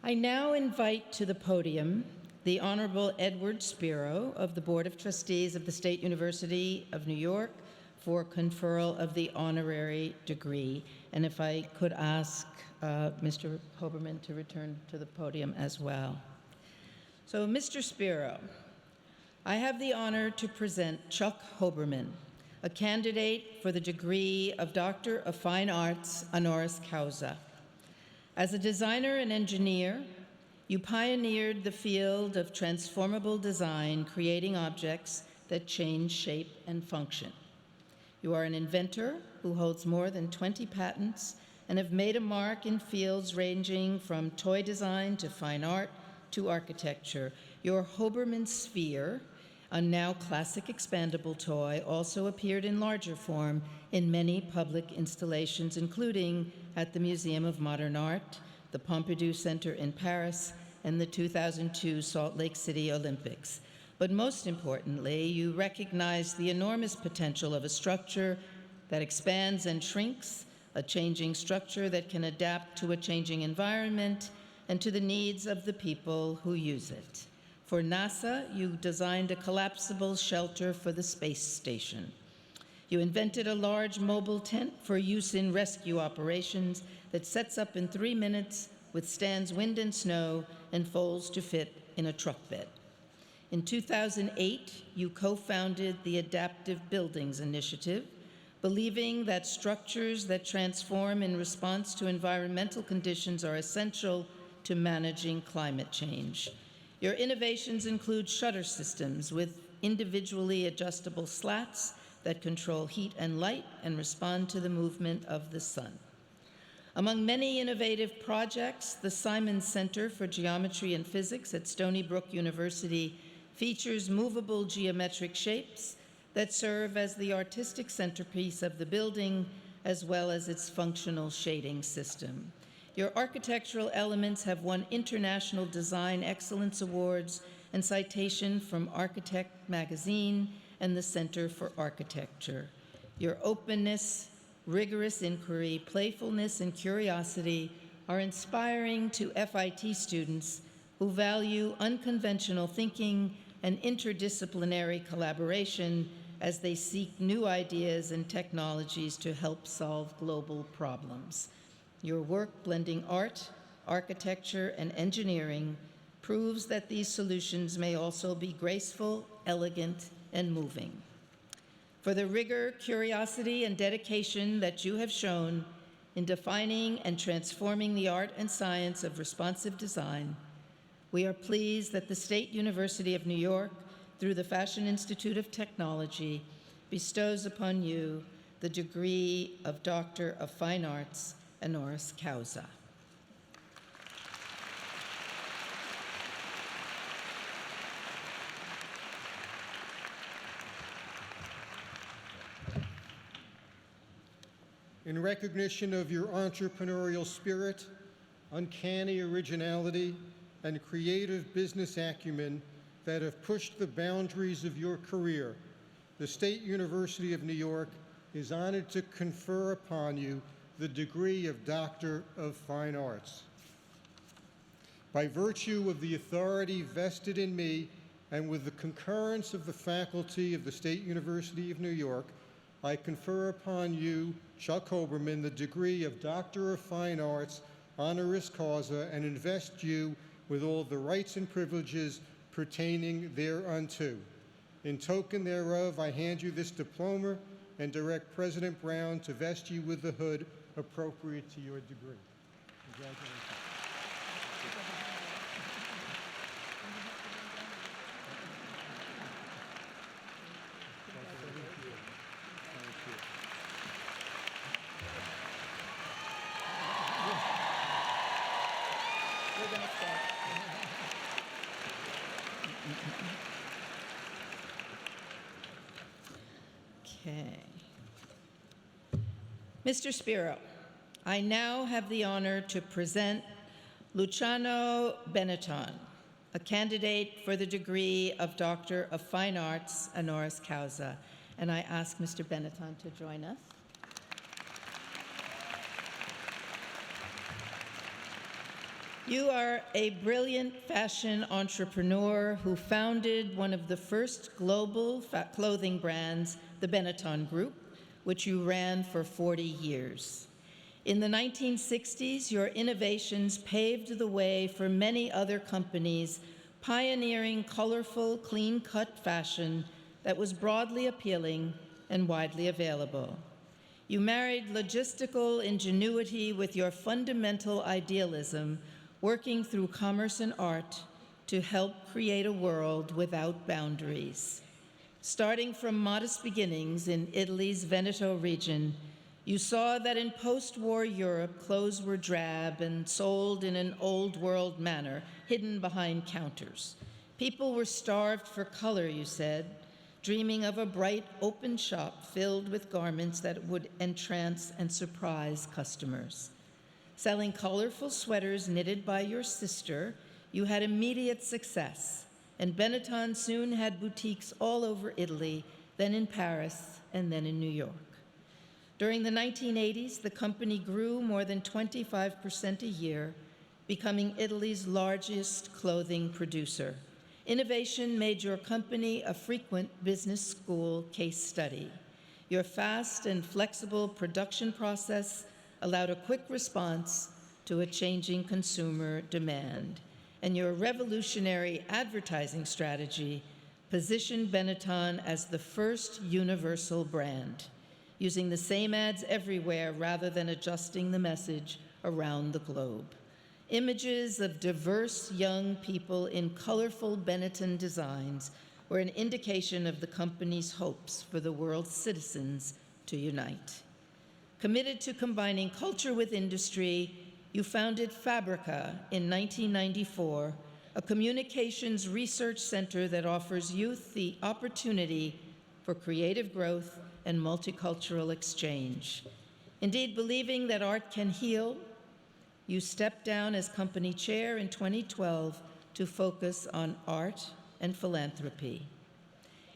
I now invite to the podium the Honorable Edward Spiro of the Board of Trustees of the State University of New York for conferral of the honorary degree. And if I could ask Mr. Hoberman to return to the podium as well. So, Mr. Spiro, I have the honor to present Chuck Hoberman, a candidate for the degree of Doctor of Fine Arts honoris causa. As a designer and engineer, you pioneered the field of transformable design, creating objects that change shape and function. You are an inventor who holds more than 20 patents and have made a mark in fields ranging from toy design to fine art to architecture. Your Hoberman Sphere, a now classic expandable toy, also appeared in larger form in many public installations, including at the Museum of Modern Art, the Pompidou Center in Paris, and the 2002 Salt Lake City Olympics. But most importantly, you recognize the enormous potential of a structure that expands and shrinks, a changing structure that can adapt to a changing environment and to the needs of the people who use it. For NASA, you designed a collapsible shelter for the space station. You invented a large mobile tent for use in rescue operations that sets up in 3 minutes, withstands wind and snow, and folds to fit in a truck bed. In 2008, you co-founded the Adaptive Buildings Initiative, believing that structures that transform in response to environmental conditions are essential to managing climate change. Your innovations include shutter systems with individually adjustable slats that control heat and light and respond to the movement of the sun. Among many innovative projects, the Simon Center for Geometry and Physics at Stony Brook University features movable geometric shapes that serve as the artistic centerpiece of the building, as well as its functional shading system. Your architectural elements have won International Design Excellence Awards and citation from Architect Magazine and the Center for Architecture. Your openness, rigorous inquiry, playfulness, and curiosity are inspiring to FIT students who value unconventional thinking and interdisciplinary collaboration as they seek new ideas and technologies to help solve global problems. Your work blending art, architecture, and engineering proves that these solutions may also be graceful, elegant, and moving. For the rigor, curiosity, and dedication that you have shown in defining and transforming the art and science of responsive design, we are pleased that the State University of New York, through the Fashion Institute of Technology, bestows upon you the degree of Doctor of Fine Arts honoris causa. In recognition of your entrepreneurial spirit, uncanny originality, and creative business acumen that have pushed the boundaries of your career, the State University of New York is honored to confer upon you the degree of Doctor of Fine Arts. By virtue of the authority vested in me and with the concurrence of the faculty of the State University of New York, I confer upon you, Chuck Hoberman, the degree of Doctor of Fine Arts honoris causa and invest you with all the rights and privileges pertaining thereunto. In token thereof, I hand you this diploma and direct President Brown to vest you with the hood appropriate to your degree. Congratulations. Okay. Mr. Spiro, I now have the honor to present Luciano Benetton, a candidate for the degree of Doctor of Fine Arts honoris causa. And I ask Mr. Benetton to join us. You are a brilliant fashion entrepreneur who founded one of the first global clothing brands, the Benetton Group, which you ran for 40 years. In the 1960s, your innovations paved the way for many other companies, pioneering colorful, clean-cut fashion that was broadly appealing and widely available. You married logistical ingenuity with your fundamental idealism, working through commerce and art to help create a world without boundaries. Starting from modest beginnings in Italy's Veneto region, you saw that in post-war Europe, clothes were drab and sold in an old-world manner, hidden behind counters. People were starved for color, you said, dreaming of a bright, open shop filled with garments that would entrance and surprise customers. Selling colorful sweaters knitted by your sister, you had immediate success, and Benetton soon had boutiques all over Italy, then in Paris, and then in New York. During the 1980s, the company grew more than 25% a year, becoming Italy's largest clothing producer. Innovation made your company a frequent business school case study. Your fast and flexible production process allowed a quick response to a changing consumer demand. And your revolutionary advertising strategy positioned Benetton as the first universal brand, using the same ads everywhere rather than adjusting the message around the globe. Images of diverse young people in colorful Benetton designs were an indication of the company's hopes for the world's citizens to unite. Committed to combining culture with industry, you founded Fabrica in 1994, a communications research center that offers youth the opportunity for creative growth and multicultural exchange. Indeed, believing that art can heal, you stepped down as company chair in 2012 to focus on art and philanthropy.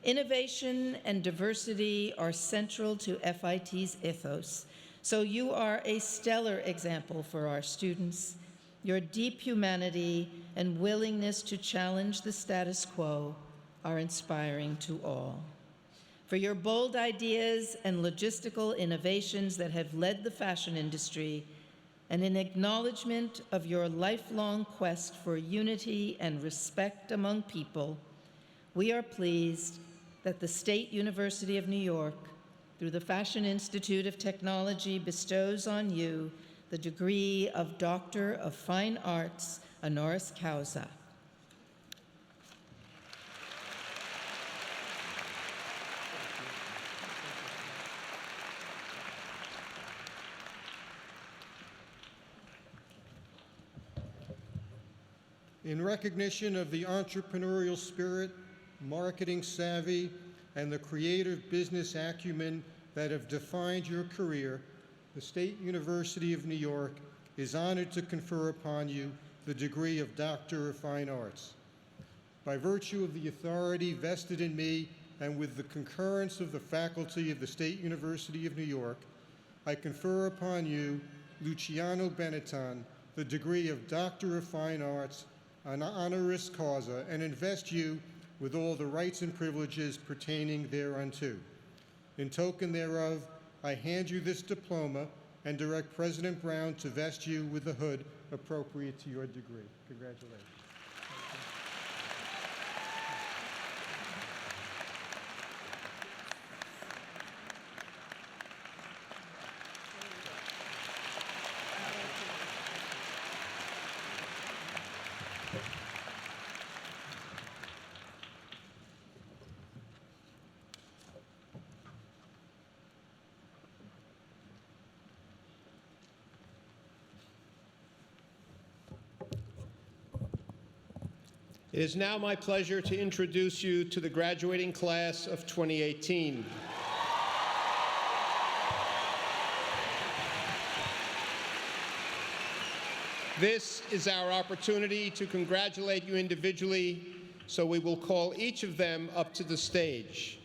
Innovation and diversity are central to FIT's ethos, so you are a stellar example for our students. Your deep humanity and willingness to challenge the status quo are inspiring to all. For your bold ideas and logistical innovations that have led the fashion industry, and in acknowledgement of your lifelong quest for unity and respect among people, we are pleased that the State University of New York, through the Fashion Institute of Technology, bestows on you the degree of Doctor of Fine Arts honoris causa. In recognition of the entrepreneurial spirit, marketing savvy, and the creative business acumen that have defined your career, the State University of New York is honored to confer upon you the degree of Doctor of Fine Arts. By virtue of the authority vested in me and with the concurrence of the faculty of the State University of New York, I confer upon you, Luciano Benetton, the degree of Doctor of Fine Arts, an honoris causa, and invest you with all the rights and privileges pertaining thereunto. In token thereof, I hand you this diploma and direct President Brown to vest you with the hood appropriate to your degree. Congratulations. It is now my pleasure to introduce you to the graduating class of 2018. This is our opportunity to congratulate you individually, so we will call each of them up to the stage.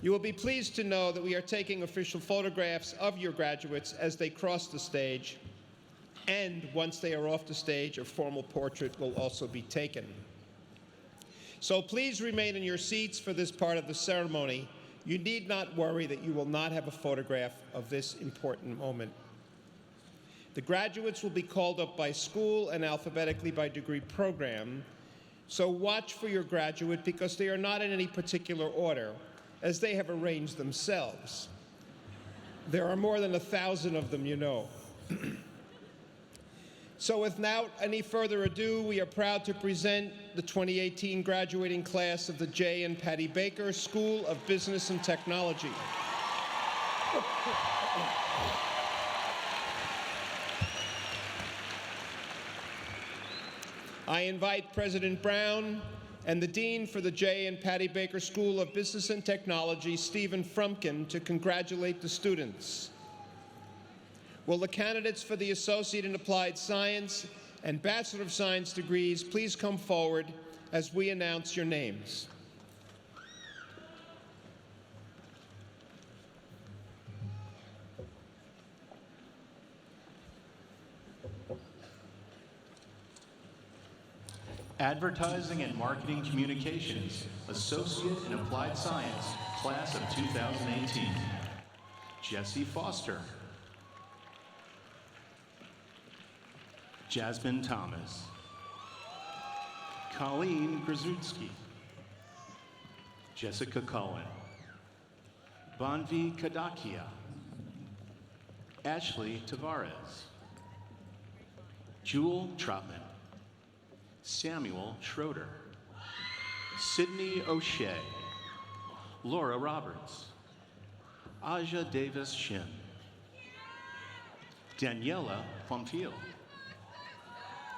You will be pleased to know that we are taking official photographs of your graduates as they cross the stage, and once they are off the stage, a formal portrait will also be taken. So please remain in your seats for this part of the ceremony. You need not worry that you will not have a photograph of this important moment. The graduates will be called up by school and alphabetically by degree program, so watch for your graduate because they are not in any particular order, as they have arranged themselves. There are more than 1,000 of them, you know. So without any further ado, we are proud to present the 2018 graduating class of the J. and Patty Baker School of Business and Technology. I invite President Brown and the Dean for the J. and Patty Baker School of Business and Technology, Stephen Frumkin, to congratulate the students. Will the candidates for the Associate in Applied Science and Bachelor of Science degrees please come forward as we announce your names? Advertising and Marketing Communications, Associate in Applied Science, Class of 2018. Jesse Foster. Jasmine Thomas. Colleen Grzutsky. Jessica Cullen. Banvi Kadakia. Ashley Tavares. Jewel Trotman. Samuel Schroeder. Sydney O'Shea. Laura Roberts. Aja Davis Shin. Daniela Fonfiel.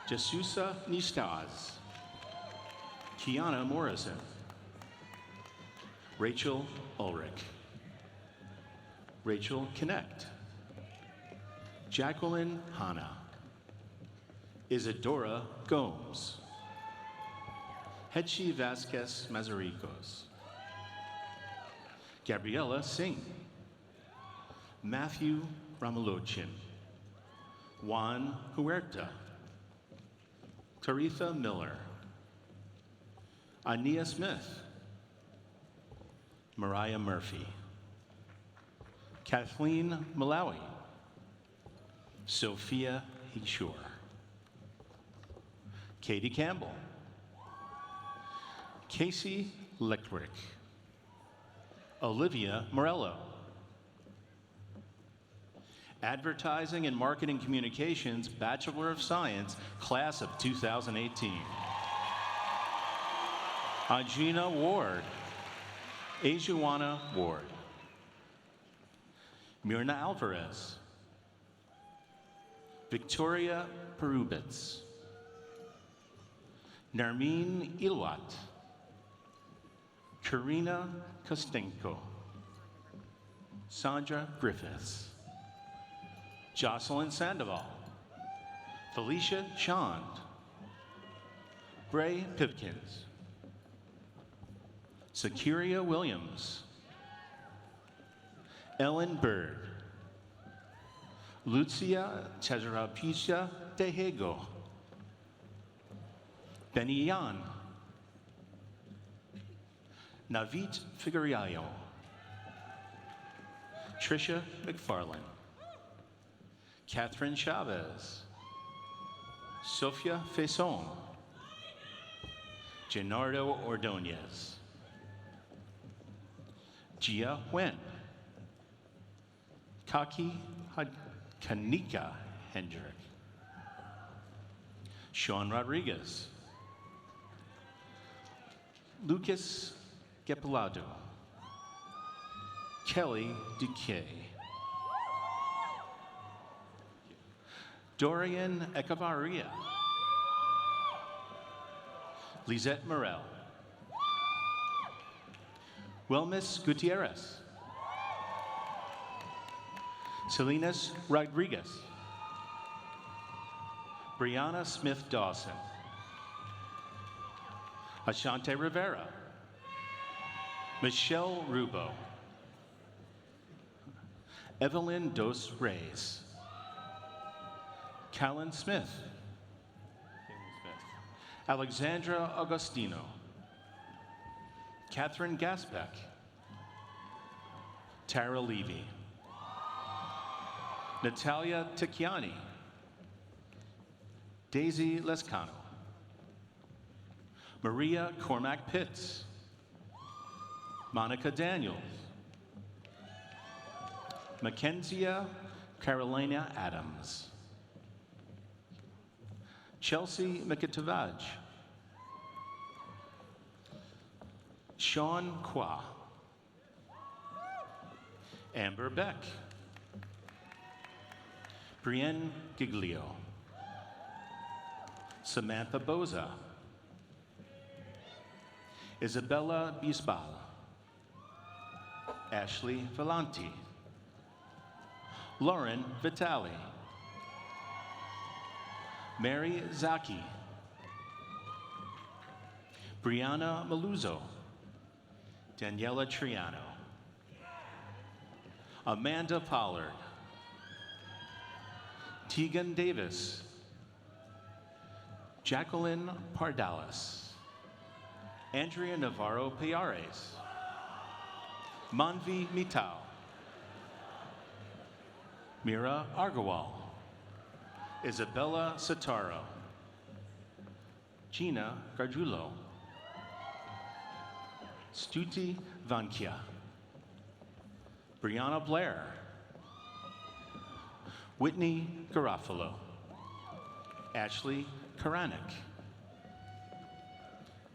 Jesusa Nistaz. Kiana Morrison. Rachel Ulrich. Rachel Connect. Jacqueline Hanna. Isadora Gomes. Hechi Vasquez Mazaricos. Gabriela Singh. Matthew Ramalochin. Juan Huerta. Taritha Miller. Ania Smith. Mariah Murphy. Kathleen Malawi. Sophia Hishore. Katie Campbell. Casey Lectrick. Olivia Morello. Advertising and Marketing Communications, Bachelor of Science, Class of 2018. Ajina Ward. Ajuana Ward. Mirna Alvarez. Victoria Perubitz. Nermeen Ilwat, Karina Kostenko, Sandra Griffiths, Jocelyn Sandoval, Felicia Shand, Bray Pipkins, Sakiria Williams, Ellen Bird, Lucia Chezarapisha Dehego, Benny Yan, Navit Figueiredo, Tricia McFarlane, Catherine Chavez, Sofia Faison, Gennardo Ordonez, Gia Wen, Kaki Kanika Hendrick, Sean Rodriguez, Lucas Gepilado, Kelly Duque, Dorian Echevarria, Lisette Morel, Wilmis Gutierrez, Salinas Rodriguez, Brianna Smith Dawson, Ashante Rivera, Michelle Rubo, Evelyn Dos Reyes, Callan Smith, Alexandra Augustino, Catherine Gasbeck, Tara Levy, Natalia Ticchiani, Daisy Lescano, Maria Cormac Pitts, Monica Daniels, Mackenzia Carolina Adams, Chelsea Mikitavaj, Sean Kwa, Amber Beck, Brienne Giglio, Samantha Boza, Isabella Bisbal, Ashley Volanti, Lauren Vitale, Mary Zaki, Brianna Maluzzo, Daniela Triano, Amanda Pollard, Tegan Davis, Jacqueline Pardalis, Andrea Navarro Piares, Manvi Mitao, Mira Argawal, Isabella Sataro, Gina Gargiulo, Stuti Vankia, Brianna Blair, Whitney Garofalo, Ashley Karanik,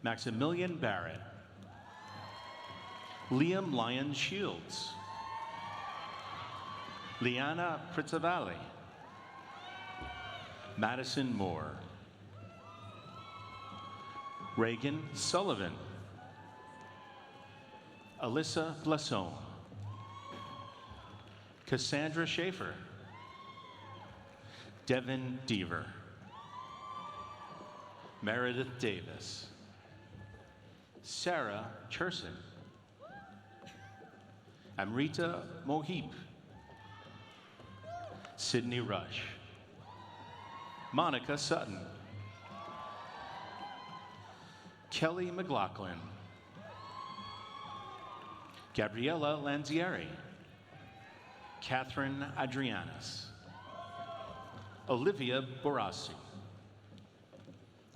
Maximilian Barrett, Liam Lyon Shields, Liana Pritzavalli, Madison Moore, Reagan Sullivan, Alyssa Blasson, Cassandra Schaefer, Devin Deaver, Meredith Davis, Sarah Cherson, Amrita Mohib, Sydney Rush, Monica Sutton, Kelly McLaughlin, Gabriella Lanzieri, Catherine Adrianis, Olivia Borassi,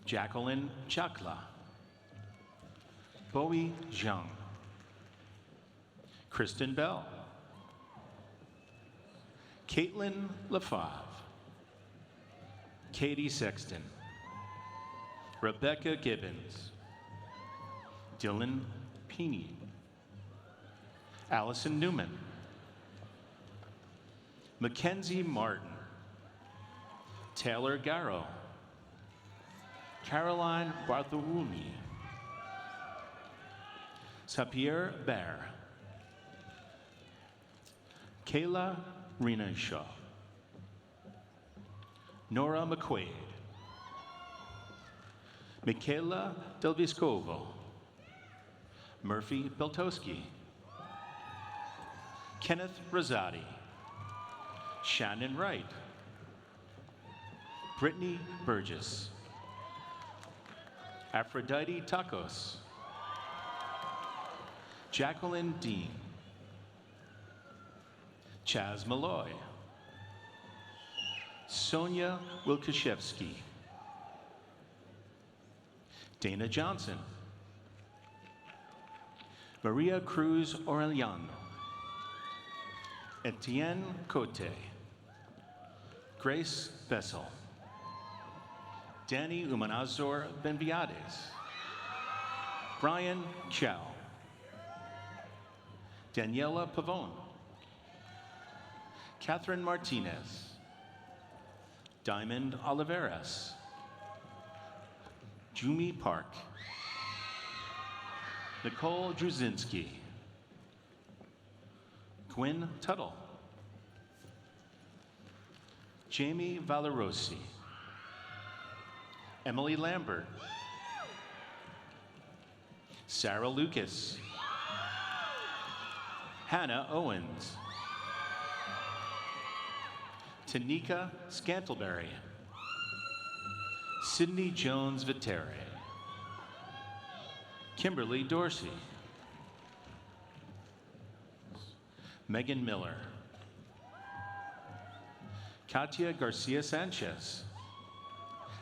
Jacqueline Chakla, Bowie Zhang, Kristen Bell, Caitlin Lefave, Katie Sexton, Rebecca Gibbons, Dylan Peeney, Allison Newman, Mackenzie Martin, Taylor Garrow, Caroline Bartholomew, Sapir Bear, Kayla Renashaw, Nora McQuaid, Michaela Del Vescovo, Murphy Beltowski, Kenneth Rosati, Shannon Wright, Brittany Burgess, Aphrodite Tacos, Jacqueline Dean, Chaz Malloy, Sonia Wilkaszewski, Dana Johnson, Maria Cruz Orellano, Etienne Cote, Grace Bessel, Danny Umanazor Benviades, Brian Chow, Daniela Pavone, Catherine Martinez, Diamond Oliveras, Jumi Park, Nicole Druzinski, Gwen Tuttle, Jamie Valerosi, Emily Lambert, Sarah Lucas, Hannah Owens, Tanika Scantleberry, Sydney Jones Viteri, Kimberly Dorsey, Megan Miller, Katia Garcia Sanchez,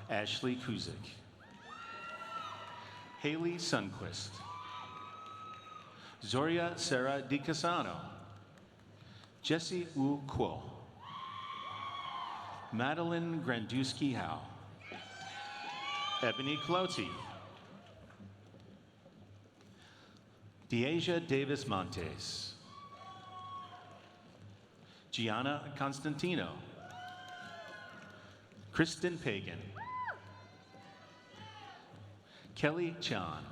Ashley Kuzik, Haley Sunquist, Zoria Sarah DiCasano, Jesse Wu Kuo, Madeline Grandusky Howe, Ebony Clouty, Deasia Davis Montes, Gianna Constantino, Kristen Pagan, Kelly Chan,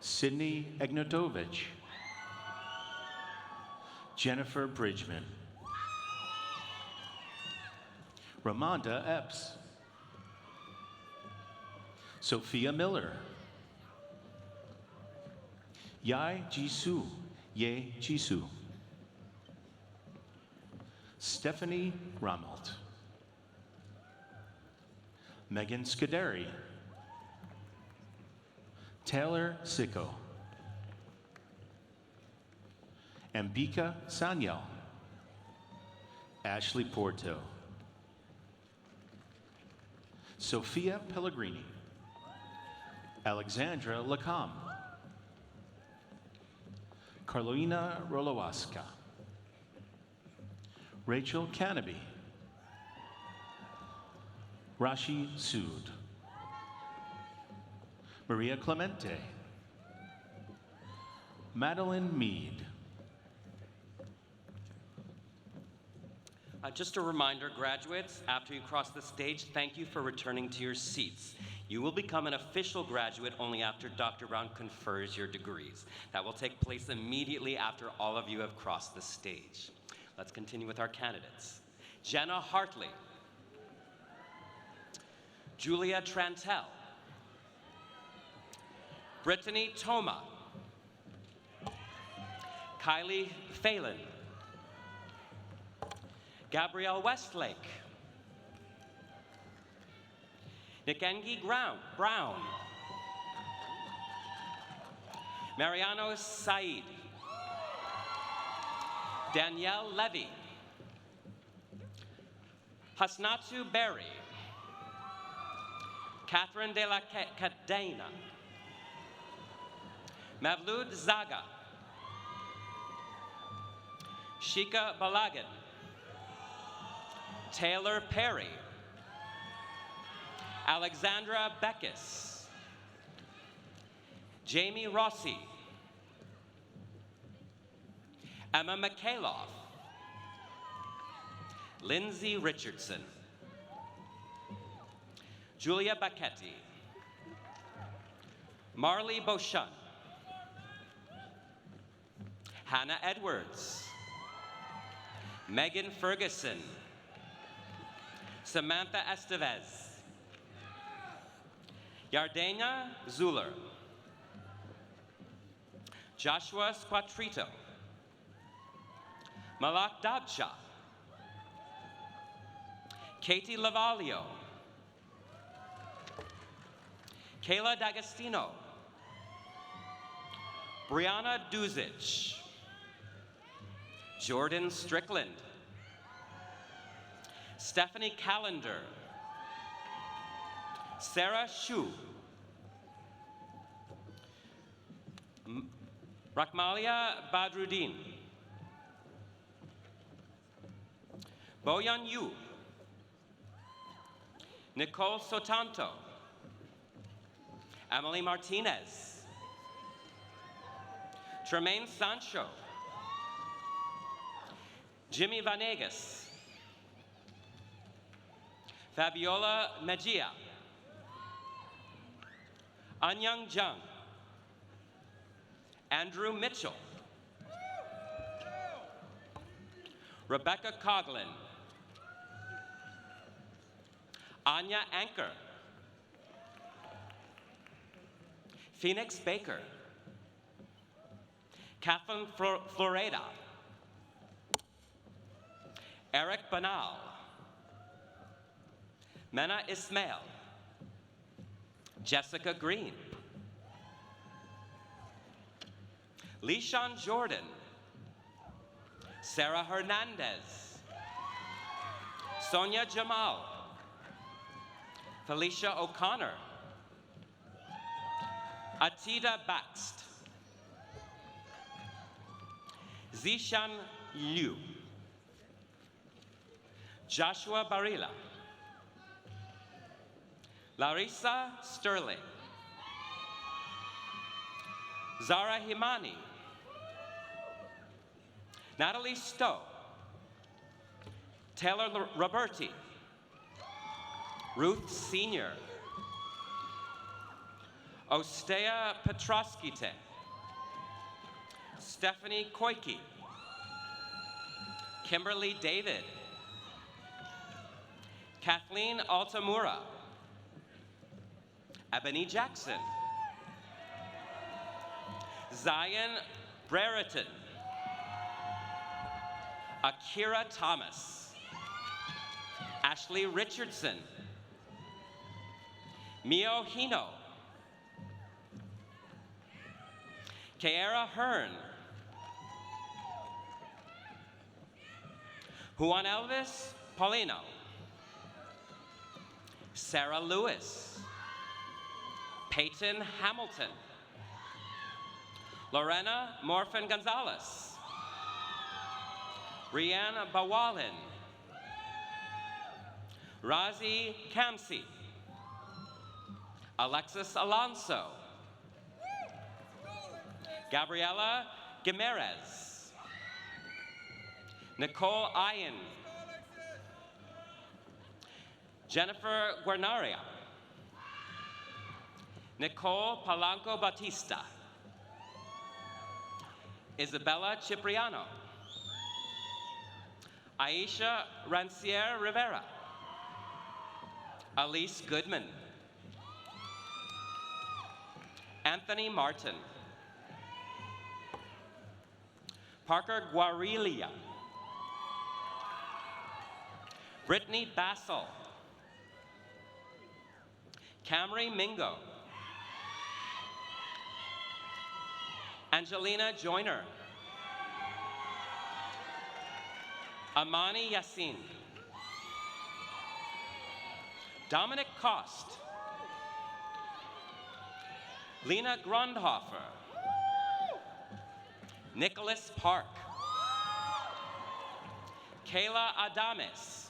Sydney Egnotovich, Jennifer Bridgman, Ramonda Epps, Sophia Miller, Yai Jisoo, Ye Jisoo, Stephanie Rammelt, Megan Scuderi, Taylor Sicko, Ambika Sanyal, Ashley Porto, Sophia Pellegrini, Alexandra Lacombe, Carolina Rolowaska, Rachel Canopy, Rashi Sood, Maria Clemente, Madeline Mead. Just a reminder, graduates, after you cross the stage, thank you for returning to your seats. You will become an official graduate only after Dr. Brown confers your degrees. That will take place immediately after all of you have crossed the stage. Let's continue with our candidates. Jenna Hartley, Julia Trantel, Brittany Toma, Kylie Phelan, Gabrielle Westlake, Nikengi Brown, Mariano Said, Danielle Levy, Hasnatu Berry, Catherine de la Cadena, Mavlud Zaga, Shika Balagan, Taylor Perry, Alexandra Beckis, Jamie Rossi, Emma Mikhailov, Lindsay Richardson, Julia Bacchetti, Marley Beauchamp, Hannah Edwards, Megan Ferguson, Samantha Estevez, Yardena Zuller, Joshua Squatrito, Malak Dabcha, Katie Lavalio, Kayla D'Agostino, Brianna Duzic, Jordan Strickland, Stephanie Callender, Sarah Shu, Rakmalia Badruddin, Boyan Yu, Nicole Sotanto, Emily Martinez, Tremaine Sancho, Jimmy Vanegas, Fabiola Mejia, Anyang Jung, Andrew Mitchell, Rebecca Coughlin, Anya Anker, Phoenix Baker, Kathleen Floreda, Eric Banal, Mena Ismail, Jessica Green, Lishan Jordan, Sarah Hernandez, Sonia Jamal, Felicia O'Connor, Atida Baxt, Zishan Liu, Joshua Barilla, Larissa Sterling, Zara Himani, Natalie Stowe, Taylor Roberti, Ruth Senior, Ostea Petroskite, Stephanie Koike, Kimberly David, Kathleen Altamura, Ebony Jackson, Zion Brereton, Akira Thomas, Ashley Richardson, Mio Hino, Kiara Hearn, Juan Elvis Paulino, Sarah Lewis, Peyton Hamilton, Lorena Morfin Gonzalez, Rihanna Bawalin, Razi Kamsi, Alexis Alonso, Gabriela Gimerez, Nicole Ayen, Jennifer Guarnaria, Nicole Palanco Batista, Isabella Cipriano, Aisha Rancière Rivera, Elise Goodman, Anthony Martin, Parker Guarilia, Brittany Bassel, Camry Mingo, Angelina Joyner, Amani Yassin, Dominic Cost, Lena Grundhofer, Nicholas Park, Kayla Adames,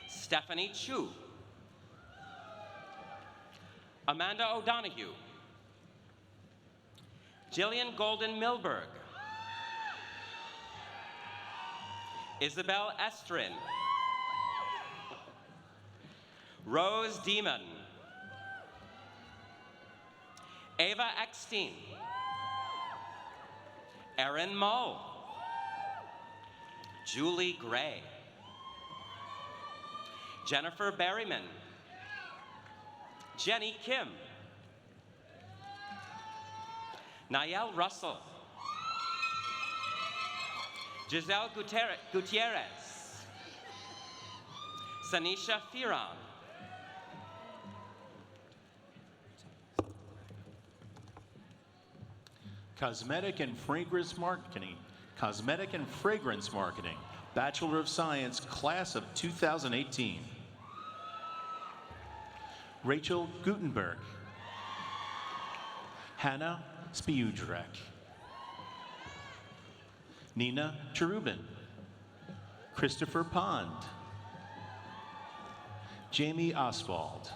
Stephanie Chu, Amanda O'Donoghue, Jillian Golden Milberg, Isabel Estrin, Rose Demon. Ava Eckstein. Erin Moe. Julie Gray. Jennifer Berryman. Jenny Kim. Niall Russell. Giselle Gutierrez. Sanisha Firan. Cosmetic and Fragrance Marketing. Cosmetic and Fragrance Marketing. Bachelor of Science, Class of 2018. Rachel Gutenberg. Hannah Spiudrek. Nina Cherubin. Christopher Pond. Jamie Oswald.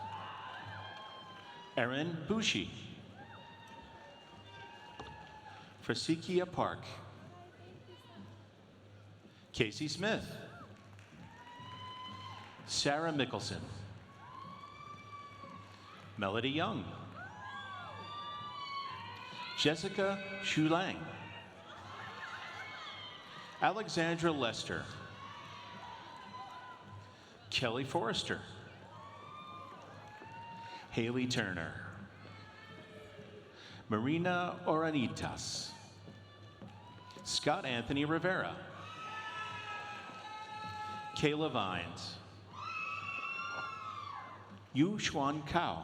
Erin Bushi. Frasikia Park. Casey Smith. Sarah Mickelson. Melody Young. Jessica Shulang. Alexandra Lester. Kelly Forrester. Haley Turner. Marina Oranitas. Scott Anthony Rivera. Kayla Vines. Yu Xuan Kao.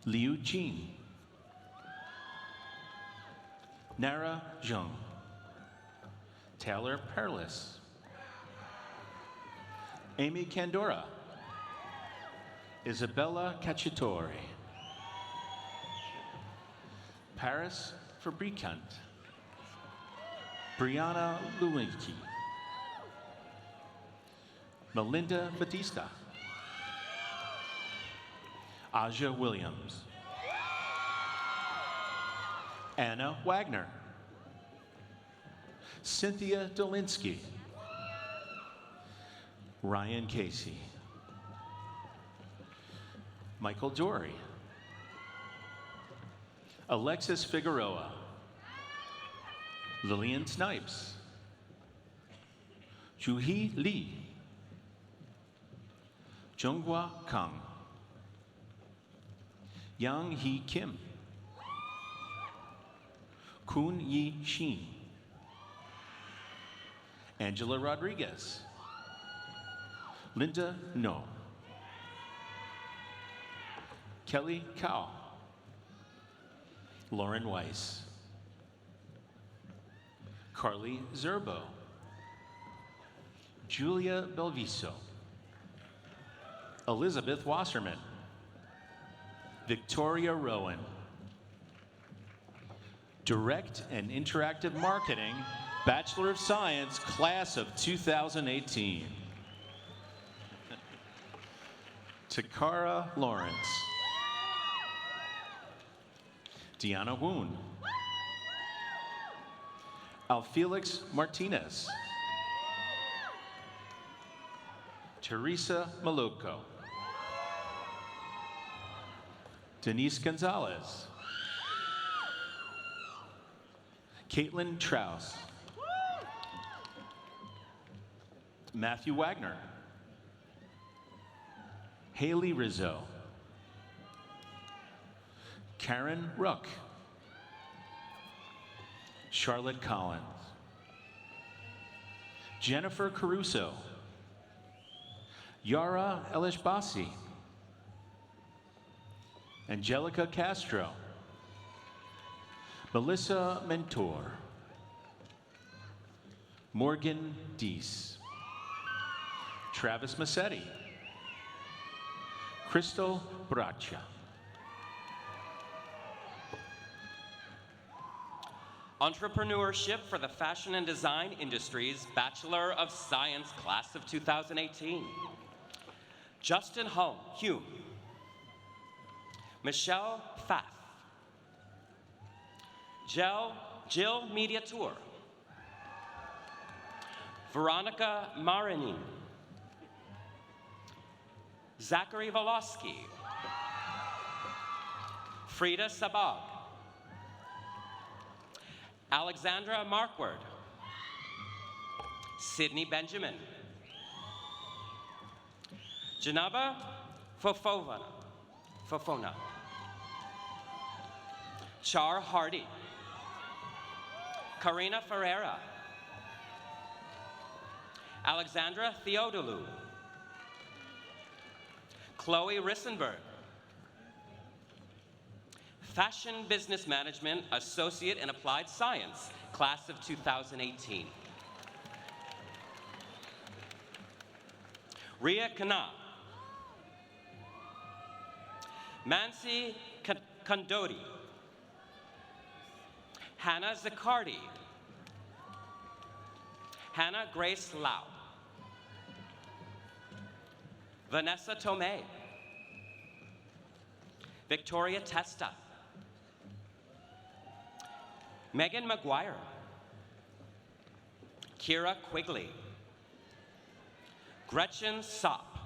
Liu Jin. Nara Zheng. Taylor Perlis. Amy Candora. Isabella Cacciatore. Paris Fabricant. Brianna Lewinski. Melinda Batista. Aja Williams. Anna Wagner. Cynthia Dolinsky. Ryan Casey. Michael Dory. Alexis Figueroa. Lillian Snipes. Juhee Lee. Jungwa Kang. Yang Hee Kim. Kun Yi Shin. Angela Rodriguez. Linda No. Kelly Kao. Lauren Weiss. Carly Zerbo. Julia Belviso. Elizabeth Wasserman. Victoria Rowan. Direct and Interactive Marketing, Bachelor of Science, Class of 2018. Takara Lawrence. Deanna Woon. Alfelix Martinez. Teresa Maloko. Denise Gonzalez. Caitlin Trouse. Matthew Wagner. Haley Rizzo. Karen Ruck. Charlotte Collins. Jennifer Caruso. Yara Elishbasi. Angelica Castro. Melissa Mentor. Morgan Deese. Travis Massetti. Crystal Bracha. Entrepreneurship for the Fashion and Design Industries, Bachelor of Science, Class of 2018. Justin Hume. Michelle Pfaff. Jill Mediator. Veronica Marinin. Zachary Volosky, Frida Sabag, Alexandra Markward, Sydney Benjamin, Janaba Fofona, Char Hardy, Karina Ferreira, Alexandra Theodolou, Chloe Rissenberg, Fashion Business Management Associate in Applied Science, Class of 2018. Ria Kana, Mansi Kandodi, Hannah Zaccardi, Hannah Grace Lau, Vanessa Tomei, Victoria Testa, Megan McGuire, Kira Quigley, Gretchen Sopp,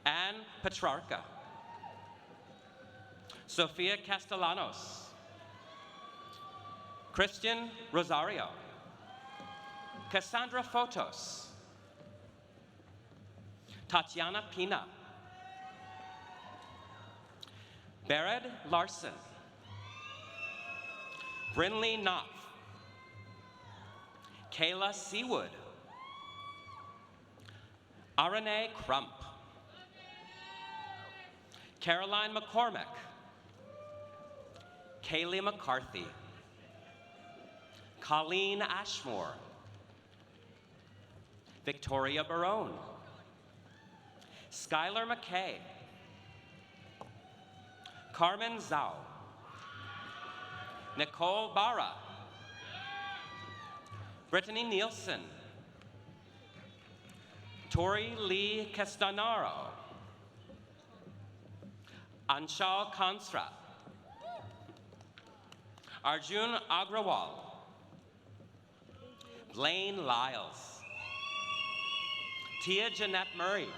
Anne Petrarca, Sofia Castellanos, Christian Rosario, Cassandra Fotos, Tatiana Pina, Bered Larson, Brinley Knopf, Kayla Seawood, Arane Crump, Caroline McCormick, Kaylee McCarthy, Colleen Ashmore, Victoria Barone, Skylar McKay, Carmen Zhao, Nicole Barra, Brittany Nielsen, Tori Lee Castanaro, Anshal Kansra, Arjun Agrawal, Blaine Lyles, Tia Jeanette Murray,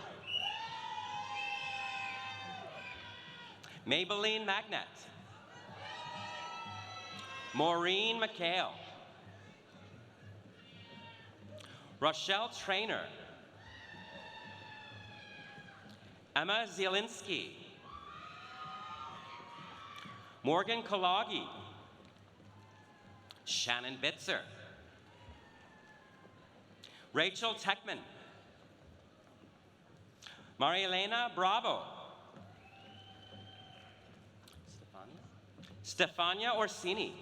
Maybelline Magnet, Maureen McHale, Rochelle Trainer, Emma Zielinski, Morgan Kalagi, Shannon Bitzer, Rachel Techman, Marielena Bravo, Stefania Orsini,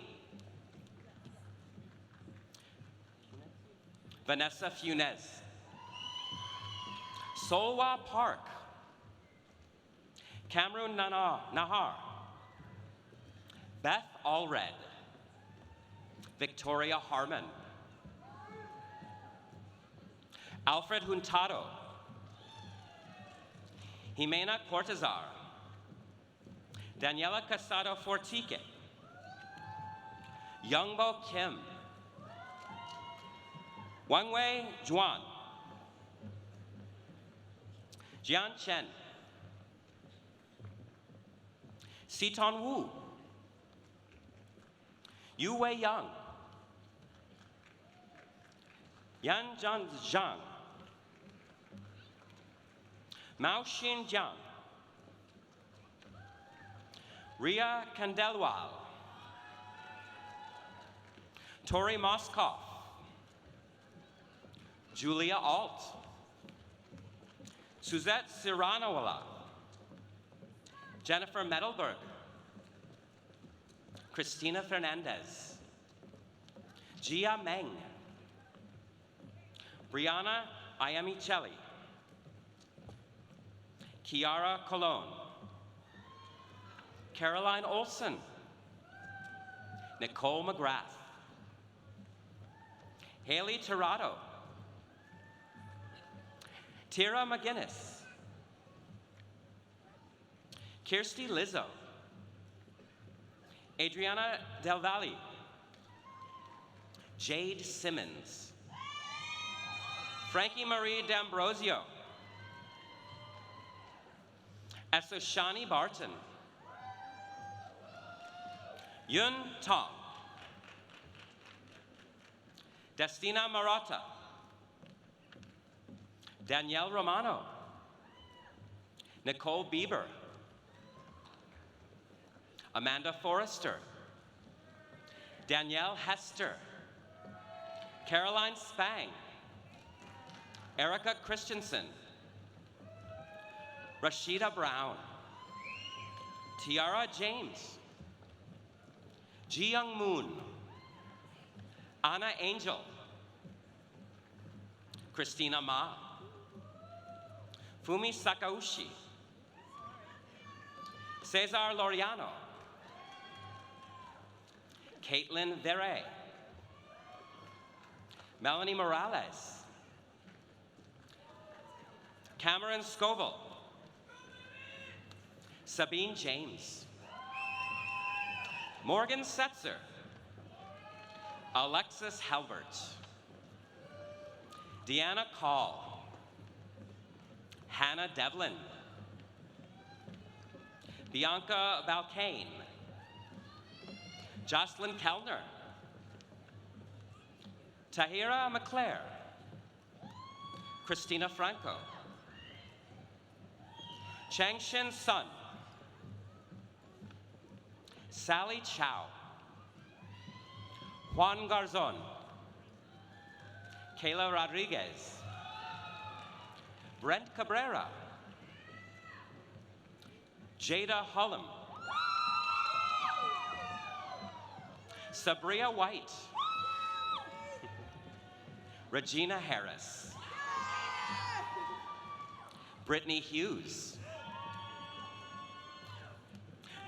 Vanessa Funes, Solwa Park, Cameron Nahar, Beth Allred, Victoria Harmon, Alfred Huntado, Jimena Cortazar, Daniela Casado Fortique, Youngbo Kim, Wangwei Zhuan, Jian Chen, Siton Wu, Yu Wei Yang, Yan Zhan Zhang, Mao Xin Jiang, Ria Kandelwal, Tori Moskoff, Julia Alt, Suzette Siranowala, Jennifer Medelberg, Christina Fernandez, Jia Meng, Brianna Iamicelli, Kiara Colon, Caroline Olson, Nicole McGrath, Haley Tirado, Tira McGinnis, Kirsty Lizzo, Adriana Del Valle, Jade Simmons, Frankie Marie D'Ambrosio, Esushani Barton. Yun Tong. Destina Marotta. Danielle Romano. Nicole Bieber. Amanda Forrester. Danielle Hester. Caroline Spang. Erica Christensen. Rashida Brown. Tiara James. Ji Young Moon. Anna Angel. Christina Ma. Fumi Sakaushi. Cesar Loriano. Caitlin Verre. Melanie Morales. Cameron Scoville. Sabine James. Morgan Setzer. Alexis Halbert. Deanna Call. Hannah Devlin. Bianca Balkane. Jocelyn Kellner. Tahira McClare. Christina Franco. Changshin Sun. Sally Chow. Juan Garzon. Kayla Rodriguez. Brent Cabrera. Jada Hullum. Sabria White. Regina Harris. Brittany Hughes.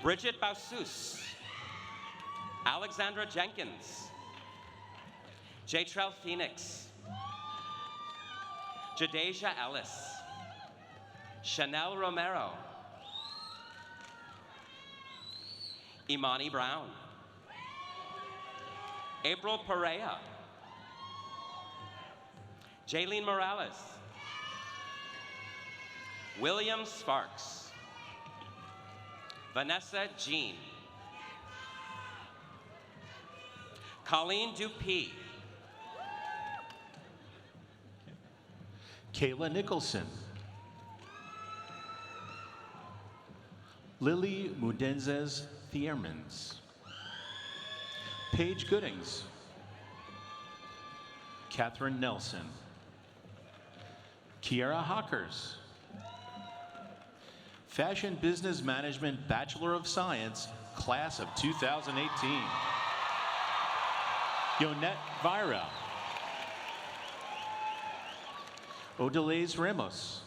Bridget Bausus. Alexandra Jenkins. Jaytrell Phoenix. Jadeja Ellis. Chanel Romero. Imani Brown. April Perea. Jaylene Morales. William Sparks. Vanessa Jean. Colleen Dupuy. Kayla Nicholson. Lily Mudenzes Thiermans. Paige Goodings. Catherine Nelson. Kiara Hawkers. Fashion Business Management Bachelor of Science, Class of 2018. Yonette Vira. Odelaise Ramos.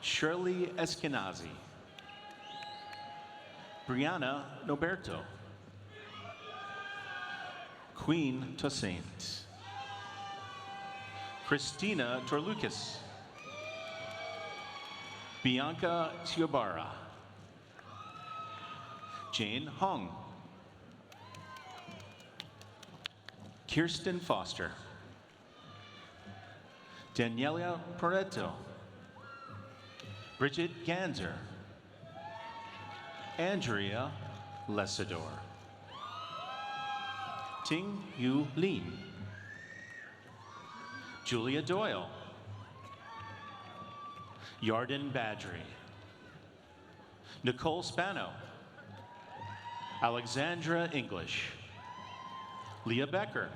Shirley Eskenazi. Brianna Noberto. Queen Toussaint. Christina Torlucas. Bianca Chiobara. Jane Hong. Kirsten Foster. Daniela Pareto. Bridget Ganser. Andrea Lesador. Ting Yu Lin. Julia Doyle. Yarden Badri. Nicole Spano. Alexandra English. Leah Becker.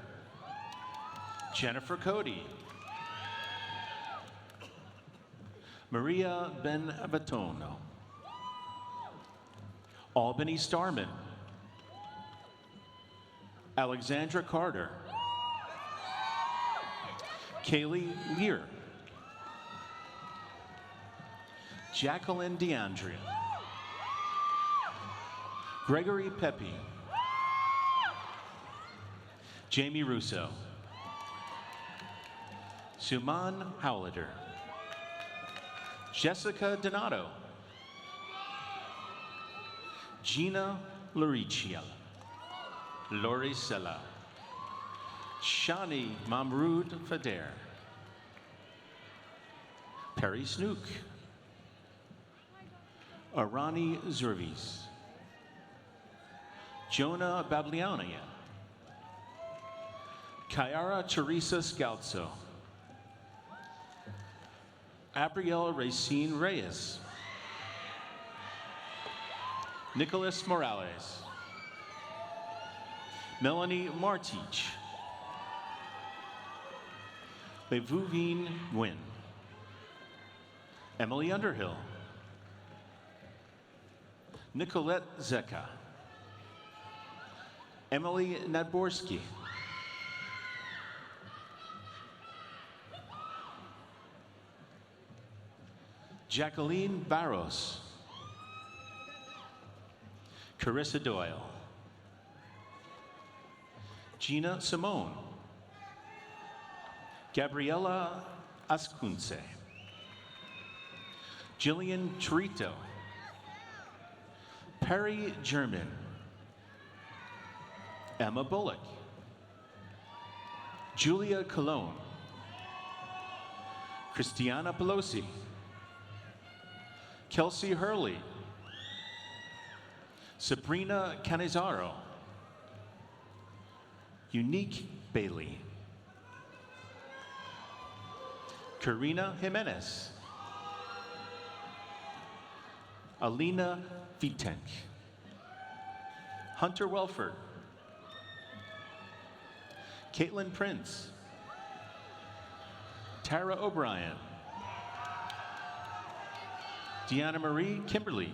Jennifer Cody. Maria Benabatono. Albany Starman. Alexandra Carter. Kaylee Lear. Jacqueline DeAndrea. Gregory Pepe. Jamie Russo. Suman Howlader. Jessica Donato. Gina Loricia. Lori Sella. Shani Mamrud Fader. Perry Snook. Arani Zervis, Jonah Babliania, Kyara Teresa Scalzo, Abriel Racine Reyes, Nicholas Morales, Melanie Martich, Levuvine Nguyen, Emily Underhill, Nicolette Zeka, Emily Nadborski, Jacqueline Barros, Carissa Doyle, Gina Simone, Gabriela Ascunce, Jillian Torito, Perry German, Emma Bullock, Julia Colon, Christiana Pelosi, Kelsey Hurley, Sabrina Canizaro, Unique Bailey, Karina Jimenez, Alina Vitenk, Hunter Welford, Caitlin Prince, Tara O'Brien, Deanna Marie Kimberly,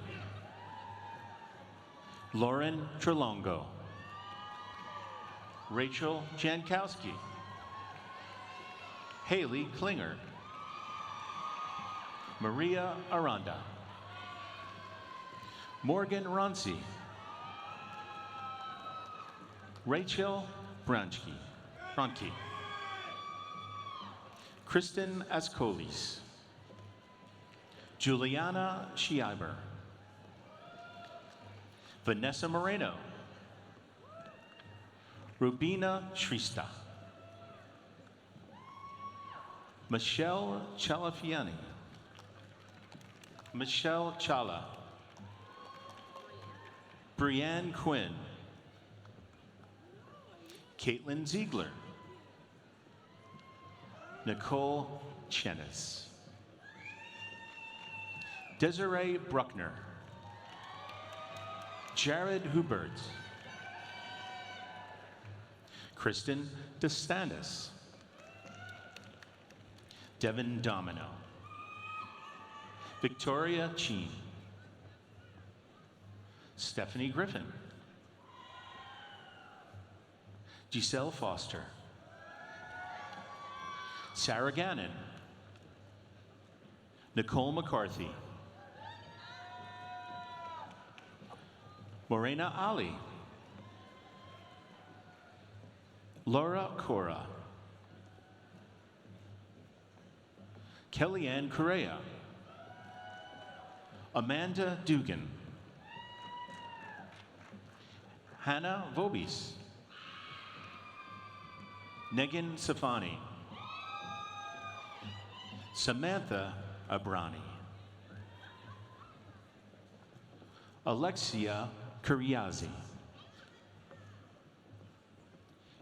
Lauren Trelongo, Rachel Jankowski, Haley Klinger, Maria Aranda, Morgan Ronci, Rachel Bronke, Kristen Ascolis, Juliana Schieber, Vanessa Moreno, Rubina Shrista, Michelle Chalafiani, Michelle Chala, Brianne Quinn, Caitlin Ziegler, Nicole Chenis, Desiree Bruckner, Jared Hubert, Kristen DeStanis, Devin Domino, Victoria Cheen, Stephanie Griffin, Giselle Foster, Sarah Gannon, Nicole McCarthy, Morena Ali, Laura Cora, Kellyanne Correa, Amanda Dugan, Hannah Vobis, Negan Safani, Samantha Abrani, Alexia Kuriazi,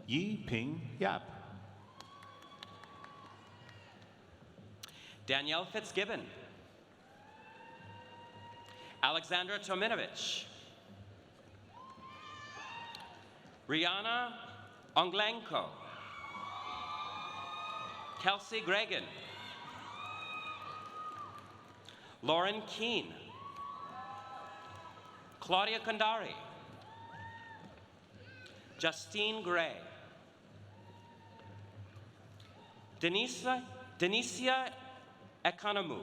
Yi Ping Yap, Danielle Fitzgibbon, Alexandra Tominovich, Rihanna Onglenko, Kelsey Gregan, Lauren Keene, Claudia Kandari, Justine Gray, Denicia Ekonomu,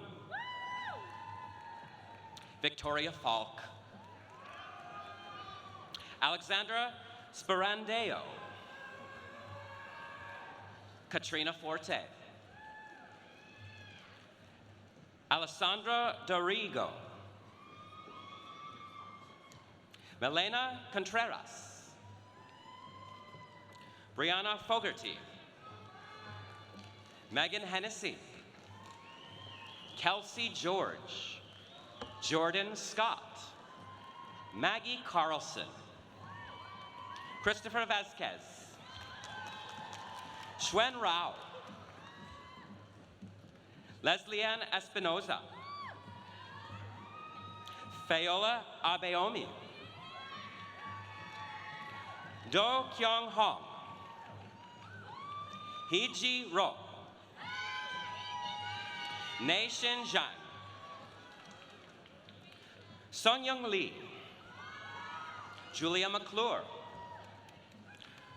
Victoria Falk, Alexandra Sperandeo, Katrina Forte, Alessandra Dorigo, Melena Contreras, Brianna Fogarty, Megan Hennessy, Kelsey George, Jordan Scott, Maggie Carlson, Christopher Vasquez, Xuen Rao, Leslieanne Espinoza, Fayola Abeomi, Do Kyung Hong, Hee-ji Ro, Nation Zhang, Sung Young Lee, Julia McClure,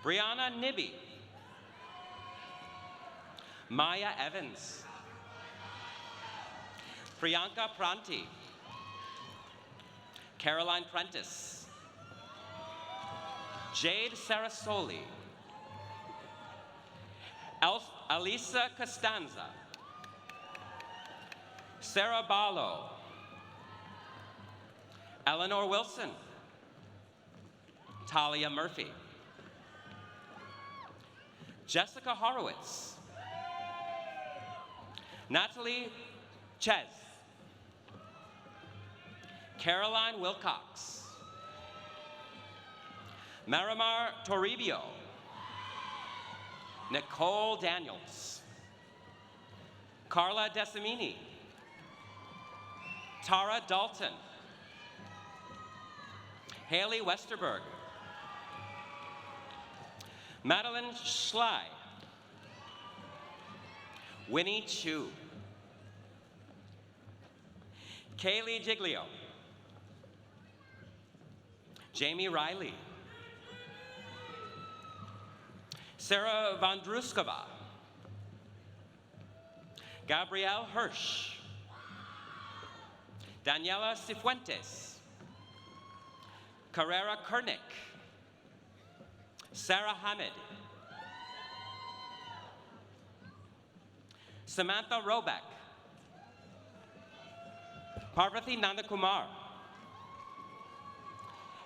Brianna Nibby, Maya Evans, Priyanka Pranti, Caroline Prentice, Jade Sarasoli, Alisa Costanza, Sarah Barlow, Eleanor Wilson, Talia Murphy, Jessica Horowitz, Natalie Ches, Caroline Wilcox, Marimar Toribio, Nicole Daniels, Carla Decimini, Tara Dalton, Haley Westerberg, Madeline Schley, Winnie Chu, Kaylee Giglio, Jamie Riley, Sarah Vondruskova, Gabrielle Hirsch, Daniela Cifuentes, Carrera Kernick, Sarah Hamid, Samantha Robeck, Parvati Nandakumar,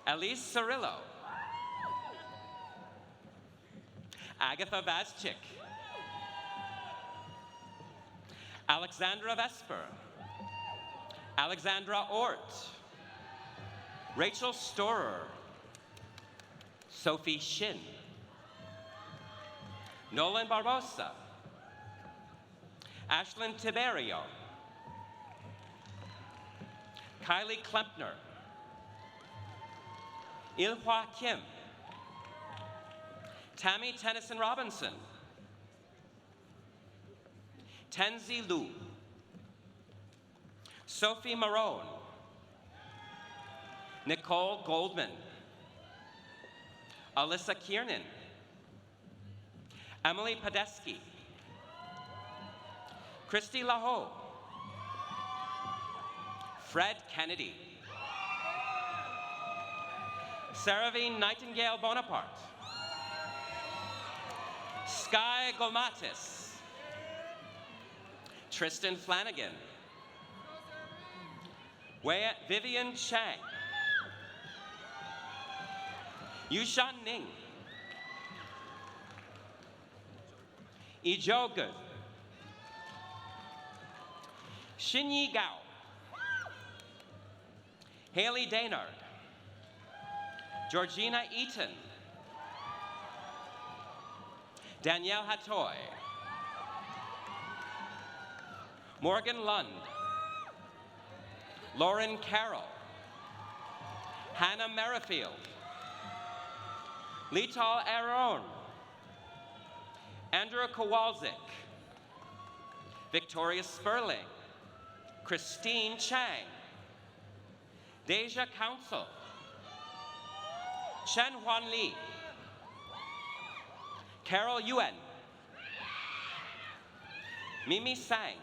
Elise Cirillo, Agatha Vazchik, Alexandra Vesper, Alexandra Ort, Rachel Storer, Sophie Shin, Nolan Barbosa, Ashlyn Tiberio, Kylie Klempner, Ilhwa Kim, Tammy Tennyson Robinson, Tenzi Lu, Sophie Marone, Nicole Goldman, Alyssa Kiernan, Emily Podesky, Christy Laho, Fred Kennedy, Saravine Nightingale Bonaparte, Sky Gomatis, Tristan Flanagan, Vivian Chang, Yushan Ning, Ijo Good, Xinyi Gao, Haley Daynard, Georgina Eaton, Danielle Hatoy, Morgan Lund, Lauren Carroll, Hannah Merrifield, Lital Aaron, Andrew Kowalczyk, Victoria Sperling, Christine Chang, Deja Council, Chen Huan Li, Carol Yuen, Mimi Sang,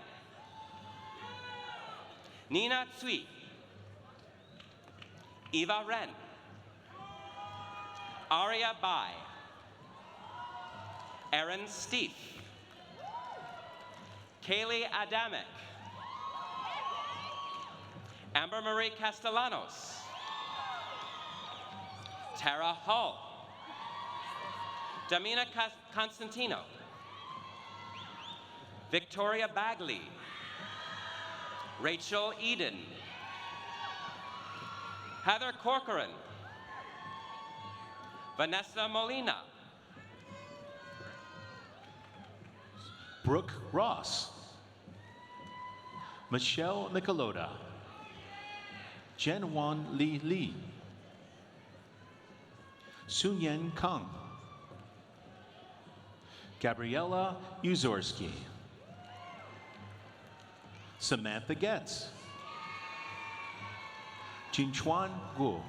Nina Tsui, Eva Ren, Aria Bai, Erin Steef, Kaylee Adamek, Amber Marie Castellanos, Tara Hull, Damina Constantino, Victoria Bagley, Rachel Eden, Heather Corcoran. Vanessa Molina. Brooke Ross. Michelle Nicolota. Jen-Wan Lee. Sunyen Kang. Gabriella Uzorski. Samantha Getz. Jinchuan Guo.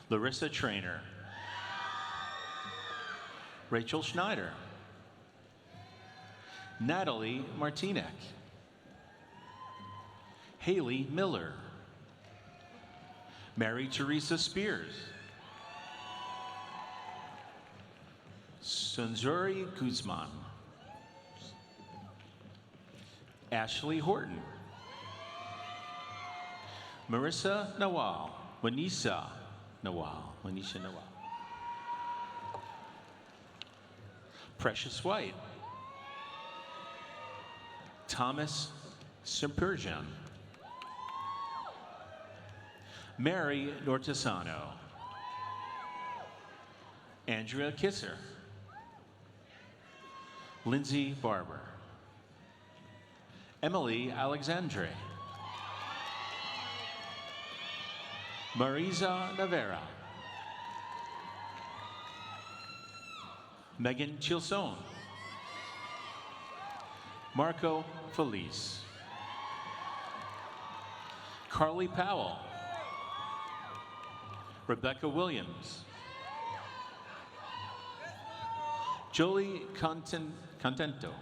Larissa Trainer. Rachel Schneider. Natalie Martinek. Haley Miller. Mary Teresa Spears. Sunzuri Guzman. Ashley Horton. Marissa Nawal. Wanisha Nawal. Precious White. Thomas Simperjan. Mary Nortisano. Andrea Kisser. Lindsay Barber. Emily Alexandre. Marisa Navera. Megan Chilson. Marco Felice. Carly Powell. Rebecca Williams. Jolie Contento.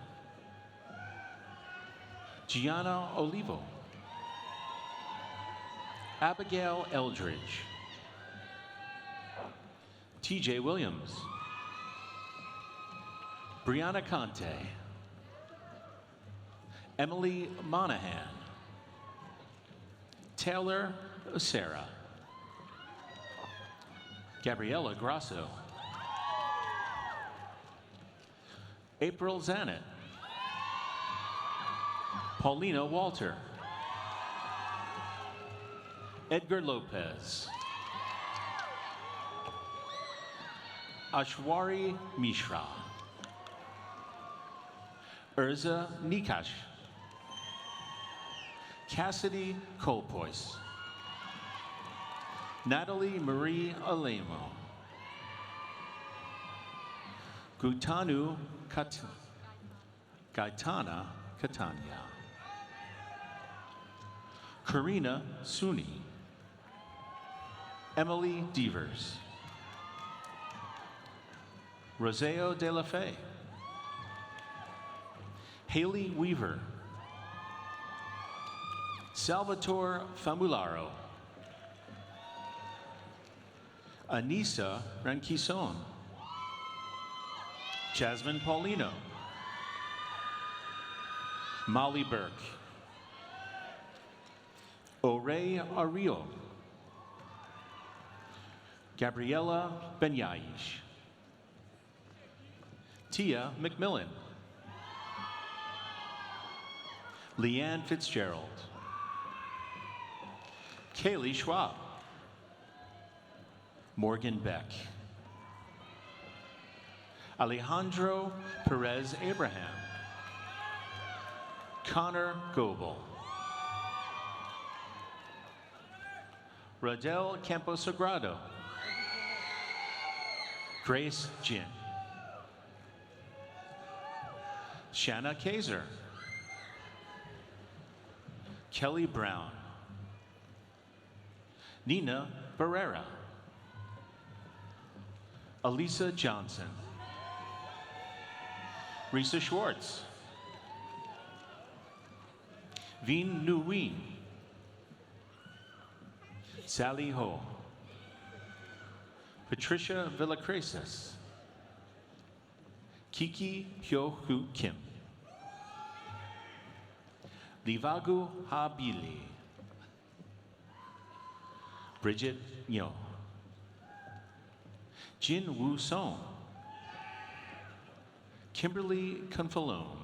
Gianna Olivo. Abigail Eldridge. TJ Williams. Brianna Conte. Emily Monahan. Taylor Osera. Gabriella Grasso. April Zanet. Paulina Walter. Edgar Lopez. Ashwari Mishra. Urza Nikash. Cassidy Colpois. Natalie Marie Alemo. Gaetana Catania. Karina Suni. Emily Devers. Roseo De La Fe. Haley Weaver. Salvatore Famularo. Anissa Ranquison. Jasmine Paulino. Molly Burke. Orey Ario. Gabriella Benyaish. Tia McMillan. Leanne Fitzgerald. Kaylee Schwab. Morgan Beck. Alejandro Perez Abraham. Connor Goebel. Radel Camposagrado. Grace Jin. Shanna Kaiser. Kelly Brown. Nina Barrera. Elisa Johnson. Risa Schwartz. Veen Nguyen. Sally Ho. Patricia Villacresis. Kiki Hyo-Hu Kim. Livagu Habili. Bridget Nyo. Jin Woo Song. Kimberly Confalone.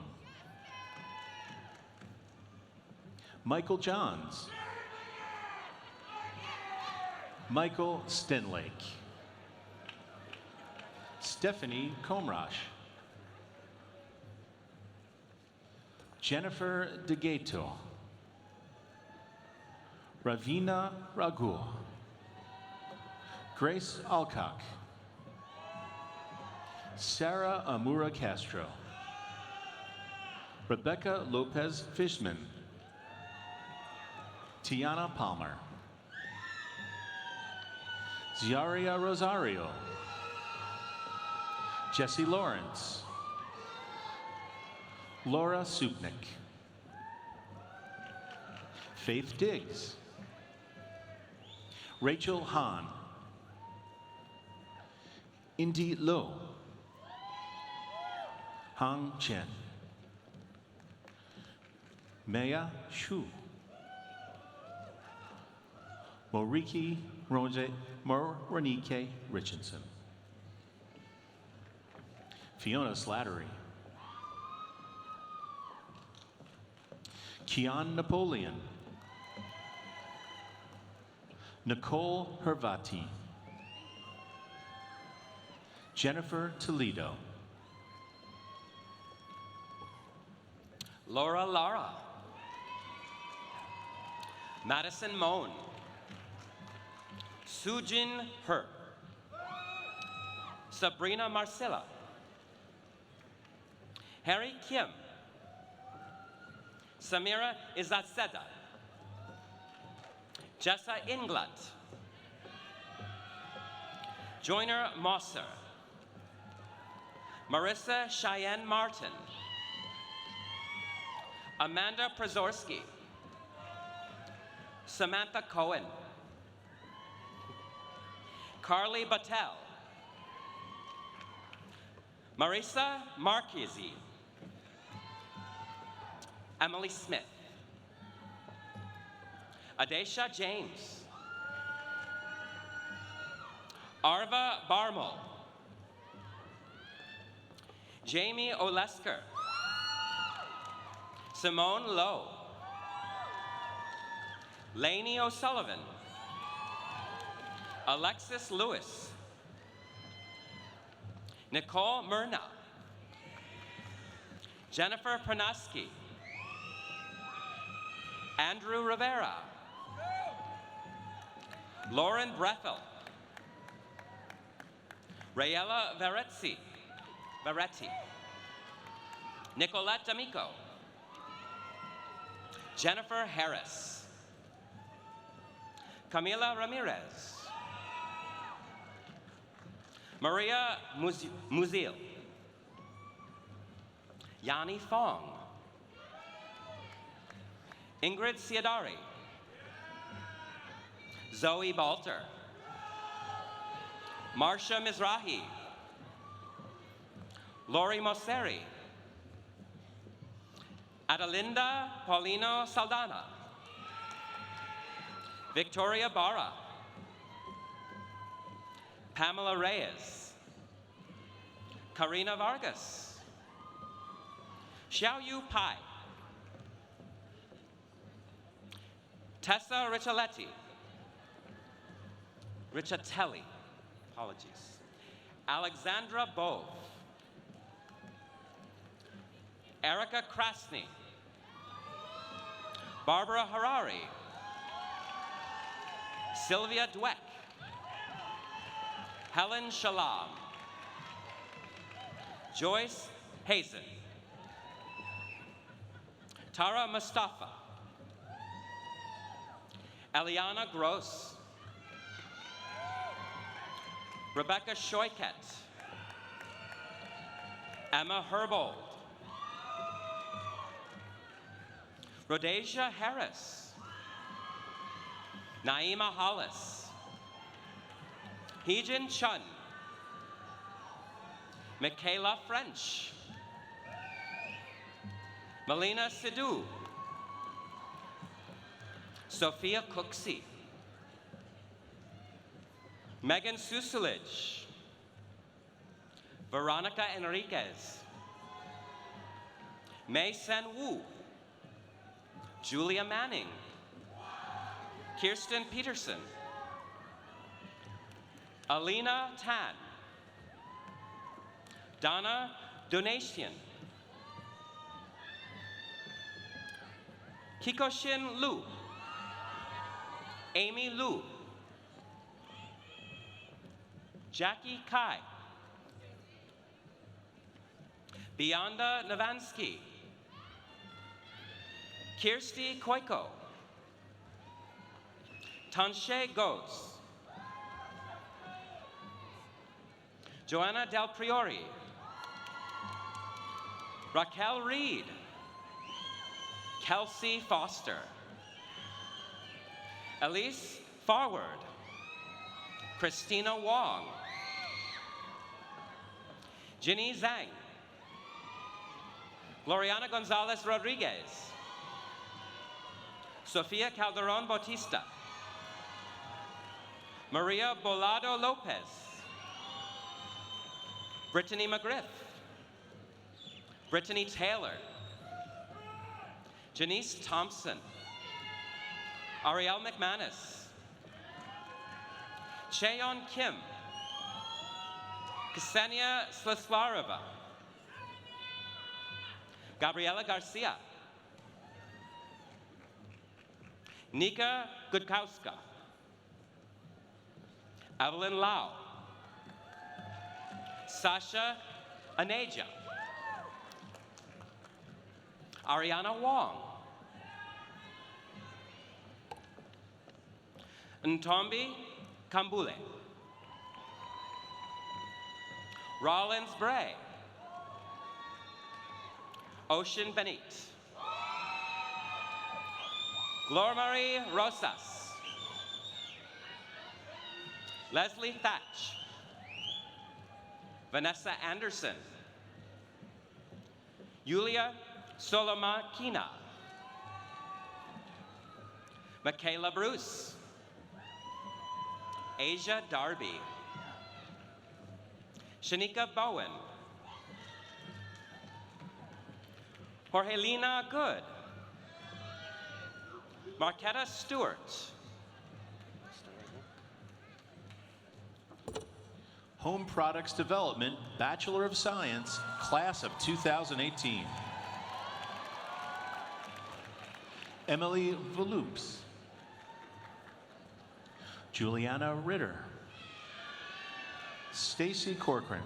Michael Johns. Michael Stenlake. Stephanie Comrash. Jennifer DeGato. Ravina Raghu. Grace Alcock. Sarah Amura Castro. Rebecca Lopez Fishman. Tiana Palmer. Ziaria Rosario. Jesse Lawrence. Laura Supnick. Faith Diggs. Rachel Hahn. Indy Lowe. Hang Chen. Maya Shu. Moriki Moronike Richardson. Fiona Slattery. Kian Napoleon. Nicole Hervati. Jennifer Toledo. Laura Lara. Madison Moan. Sujin Her. Sabrina Marcilla. Harry Kim. Samira Izatseda. Jessa Inglat. Joyner Mosser. Marissa Cheyenne Martin. Amanda Przorski. Samantha Cohen. Carly Battelle. Marisa Marchese. Emily Smith. Adesha James. Arva Barmal. Jamie Olesker. Simone Lowe. Lainey O'Sullivan. Alexis Lewis. Nicole Myrna. Jennifer Pranaski. Andrew Rivera. Lauren Brethel. Rayella Veretti. Nicolette D'Amico. Jennifer Harris. Camila Ramirez. Maria Muzil. Yani Fong. Ingrid Siadari. Zoe Balter. Marcia Mizrahi. Lori Mosseri. Adelinda Paulino Saldana. Victoria Barra. Pamela Reyes. Karina Vargas. Xiaoyu Pai. Tessa Richatelli, apologies. Alexandra Bove. Erica Krasny. Barbara Harari. Sylvia Dweck. Helen Shalom. Joyce Hazen. Tara Mustafa. Eliana Gross. Rebecca Shoyket. Emma Herbold. Rhodesia Harris. Naima Hollis. Heejin Chun. Michaela French. Melina Sidhu. Sophia Cooksey. Megan Susulich. Veronica Enriquez. Mei Sen Wu. Julia Manning. Kirsten Peterson. Alina Tan. Donna Donatian. Kikoshin Lu. Amy Lu. Jackie Kai. Beyonda Navansky. Kirsty Koiko. Tanshe Goes. Joanna Del Priori. Raquel Reed. Kelsey Foster. Elise Farward. Christina Wong. Ginny Zhang. Gloriana Gonzalez Rodriguez. Sofia Calderon Bautista. Maria Bolado Lopez. Brittany McGriff. Brittany Taylor. Janice Thompson. Ariel McManus. Cheon Kim. Ksenia Slislarova. Gabriela Garcia. Nika Gudkowska. Evelyn Lau. Sasha Aneja. Ariana Wong. Ntombi Kambule. Rollins Bray. Ocean Benit. Glormarie Rosas. Leslie Thatch. Vanessa Anderson. Yulia Solomakina. Michaela Bruce. Asia Darby. Shanika Bowen. Jorgelina Good. Marquetta Stewart. Home Products Development, Bachelor of Science, Class of 2018. Emily Voloops. Juliana Ritter. Stacy Corcoran.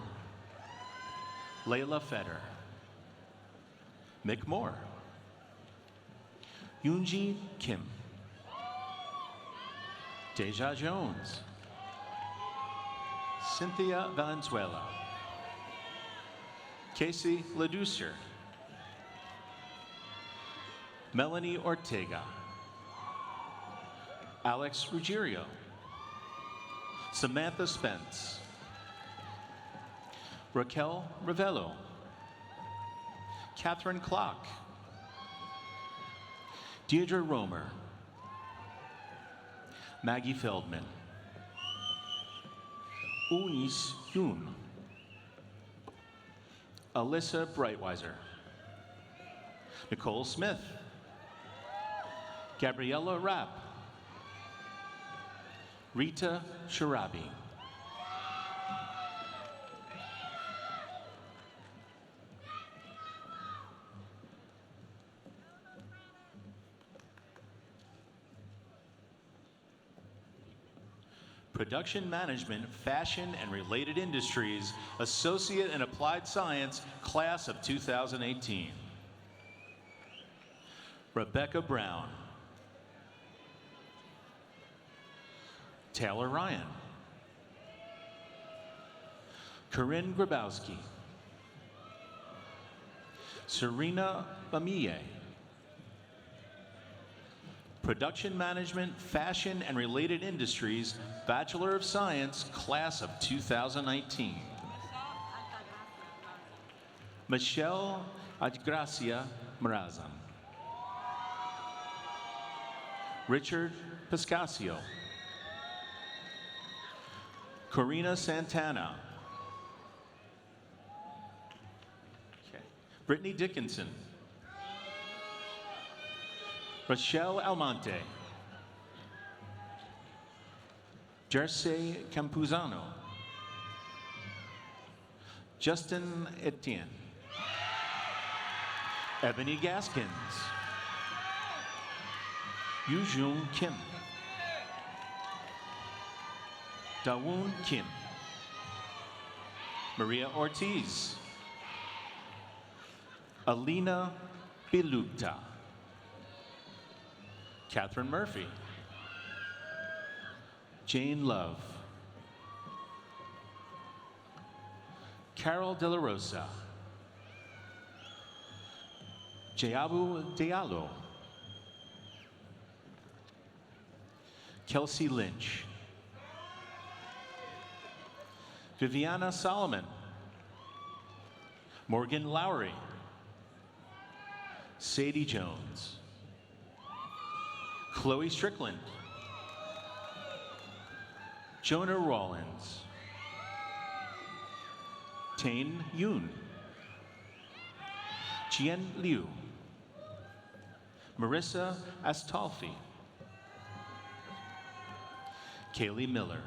Layla Fetter. Mick Moore. Yoonji Kim. Deja Jones. Cynthia Valenzuela. Casey Ledusser. Melanie Ortega. Alex Ruggiero. Samantha Spence. Raquel Ravello. Catherine Klock. Deirdre Romer. Maggie Feldman. Unis Yoon. Alyssa Brightweiser. Nicole Smith. Gabriella Rapp. Rita Sharabi. Production Management, Fashion and Related Industries, Associate in Applied Science, Class of 2018. Rebecca Brown. Taylor Ryan. Corinne Grabowski. Serena Bamille. Production Management, Fashion and Related Industries, Bachelor of Science, Class of 2019. Michelle Altagracia Marazan. Richard Piscasio. Corina Santana. Okay. Brittany Dickinson. Rochelle Almonte. Jersey Campuzano, Justin Etienne, Ebony Gaskins, Yujun Kim, Dawoon Kim, Maria Ortiz, Alina Bilukta, Catherine Murphy, Jane Love, Carol De La Rosa, Jayabu Diallo, Kelsey Lynch, Viviana Solomon, Morgan Lowry, Sadie Jones, Chloe Strickland, Jonah Rollins, Tain Yoon, Jian Liu, Marissa Astolfi, Kaylee Miller,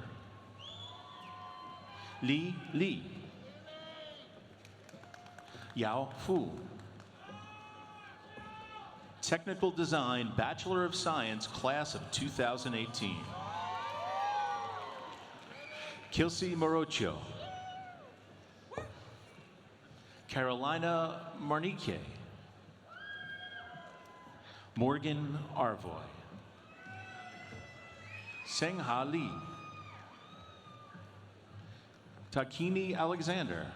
Li Li, Yao Fu, Technical Design Bachelor of Science, Class of 2018. Kelsey Morocho, Carolina Marnique, Morgan Arvoy, Sengha Lee, Tanika Alexander,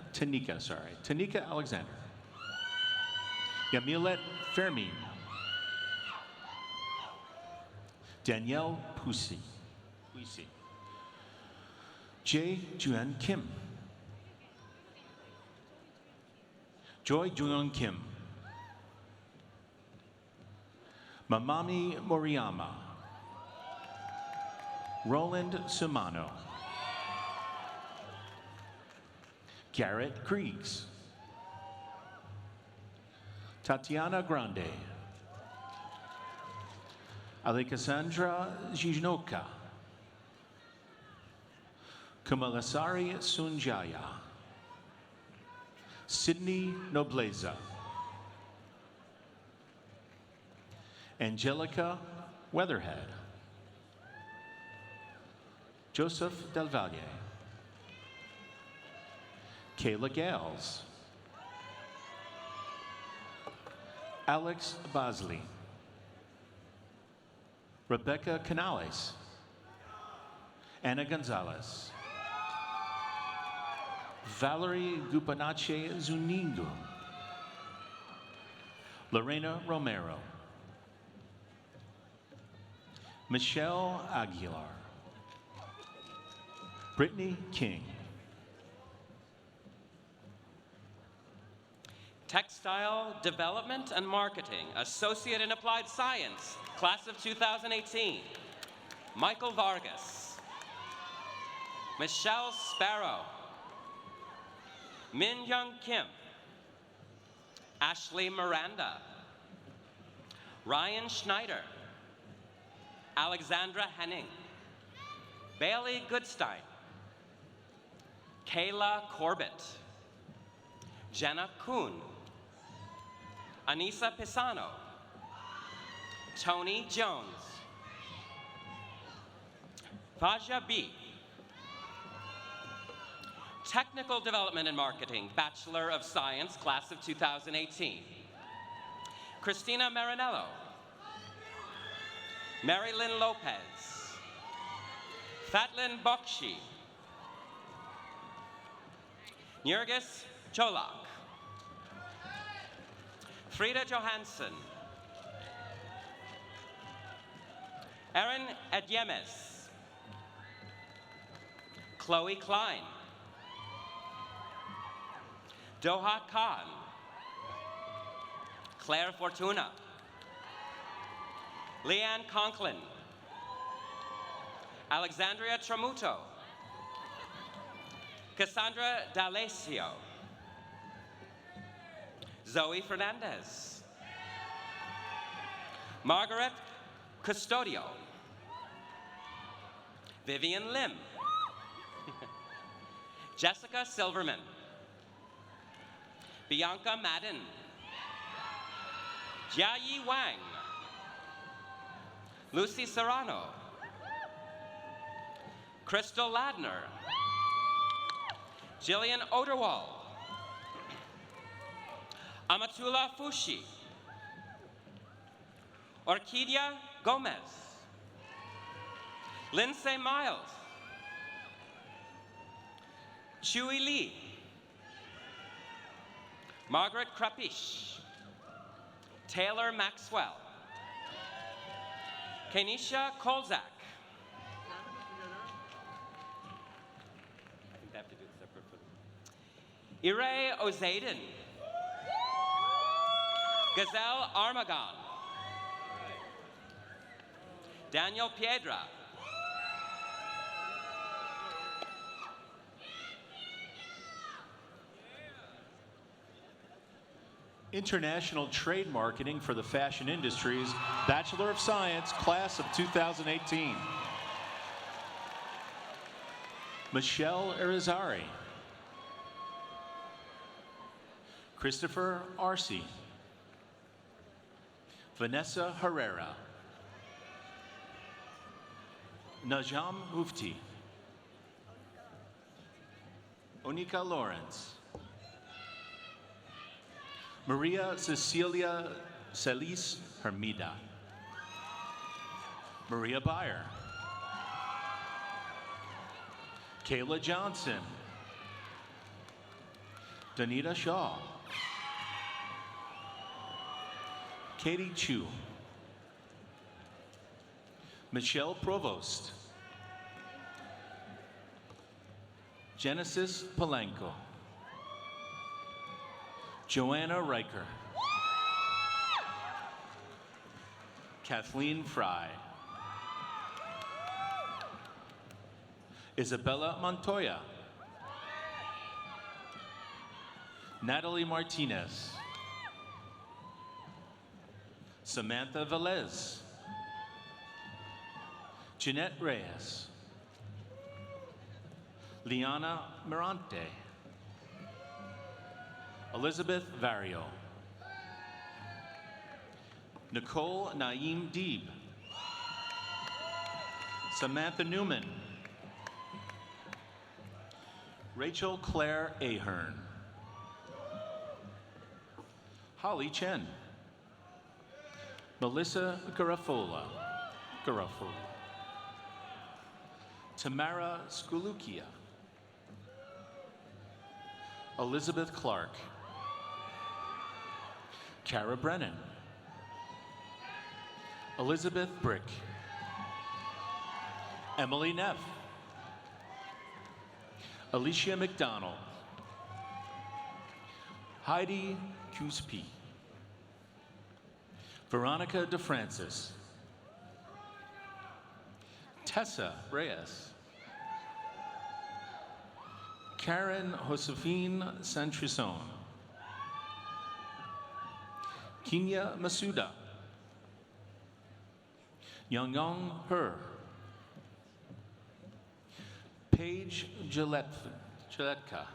Yamilet Fermin, Danielle Puisi, Jae Juan Kim, Joy Jung Kim, Mamami Moriyama, Roland Sumano, Garrett Kriegs, Tatiana Grande, Alexandra Zhiznoka, Kamalasari Sunjaya, Sydney Nobleza, Angelica Weatherhead, Joseph Del Valle, Kayla Gales, Alex Bosley, Rebecca Canales, Anna Gonzalez, Valerie Gupanache Zuningo, Lorena Romero, Michelle Aguilar, Brittany King, Textile Development and Marketing, Associate in Applied Science, Class of 2018. Michael Vargas, Michelle Sparrow, Min Young Kim, Ashley Miranda, Ryan Schneider, Alexandra Henning, Bailey Goodstein, Kayla Corbett, Jenna Kuhn, Anissa Pisano, Tony Jones, Faja B. Technical Development and Marketing, Bachelor of Science, Class of 2018. Christina Marinello, Marilyn Lopez, Fatlin Bokshi, Nurgis Cholak, Frida Johansson, Erin Edyemes, Chloe Klein, Doha Khan, Claire Fortuna, Leanne Conklin, Alexandria Tramuto, Cassandra D'Alessio, Zoe Fernandez, Margaret Custodio, Vivian Lim. Jessica Silverman. Bianca Madden. Jiayi Wang. Lucy Serrano. Crystal Ladner. Jillian Oderwall. Amatula Fushi. Orquídea Gomez. Lindsay Miles. Chui Lee. Margaret Krapish. Taylor Maxwell. Kenisha Kolzak. I think they have to do it separate for them. Ire Ozaden. Gazelle Armagon. Daniel Piedra. International Trade Marketing for the Fashion Industries, Bachelor of Science, Class of 2018. Michelle Irizarry. Christopher Arce. Vanessa Herrera. Najam Mufti. Onika Lawrence. Maria Cecilia Celis Hermida. Maria Byer. Kayla Johnson. Danita Shaw. Katie Chu. Michelle Provost. Genesis Palenko. Joanna Riker. Kathleen Fry. Isabella Montoya. Natalie Martinez. Samantha Velez. Jeanette Reyes. Liana Mirante. Elizabeth Vario. Nicole Naeem Deeb. Samantha Newman. Rachel Claire Ahern. Holly Chen. Melissa Garofalo. Tamara Skulukia. Elizabeth Clark. Kara Brennan. Elizabeth Brick. Emily Neff. Alicia McDonald. Heidi Cuspi. Veronica DeFrancis. Tessa Reyes. Karen Josephine Santrison. Kinya Masuda. Young Her. Paige Giletka.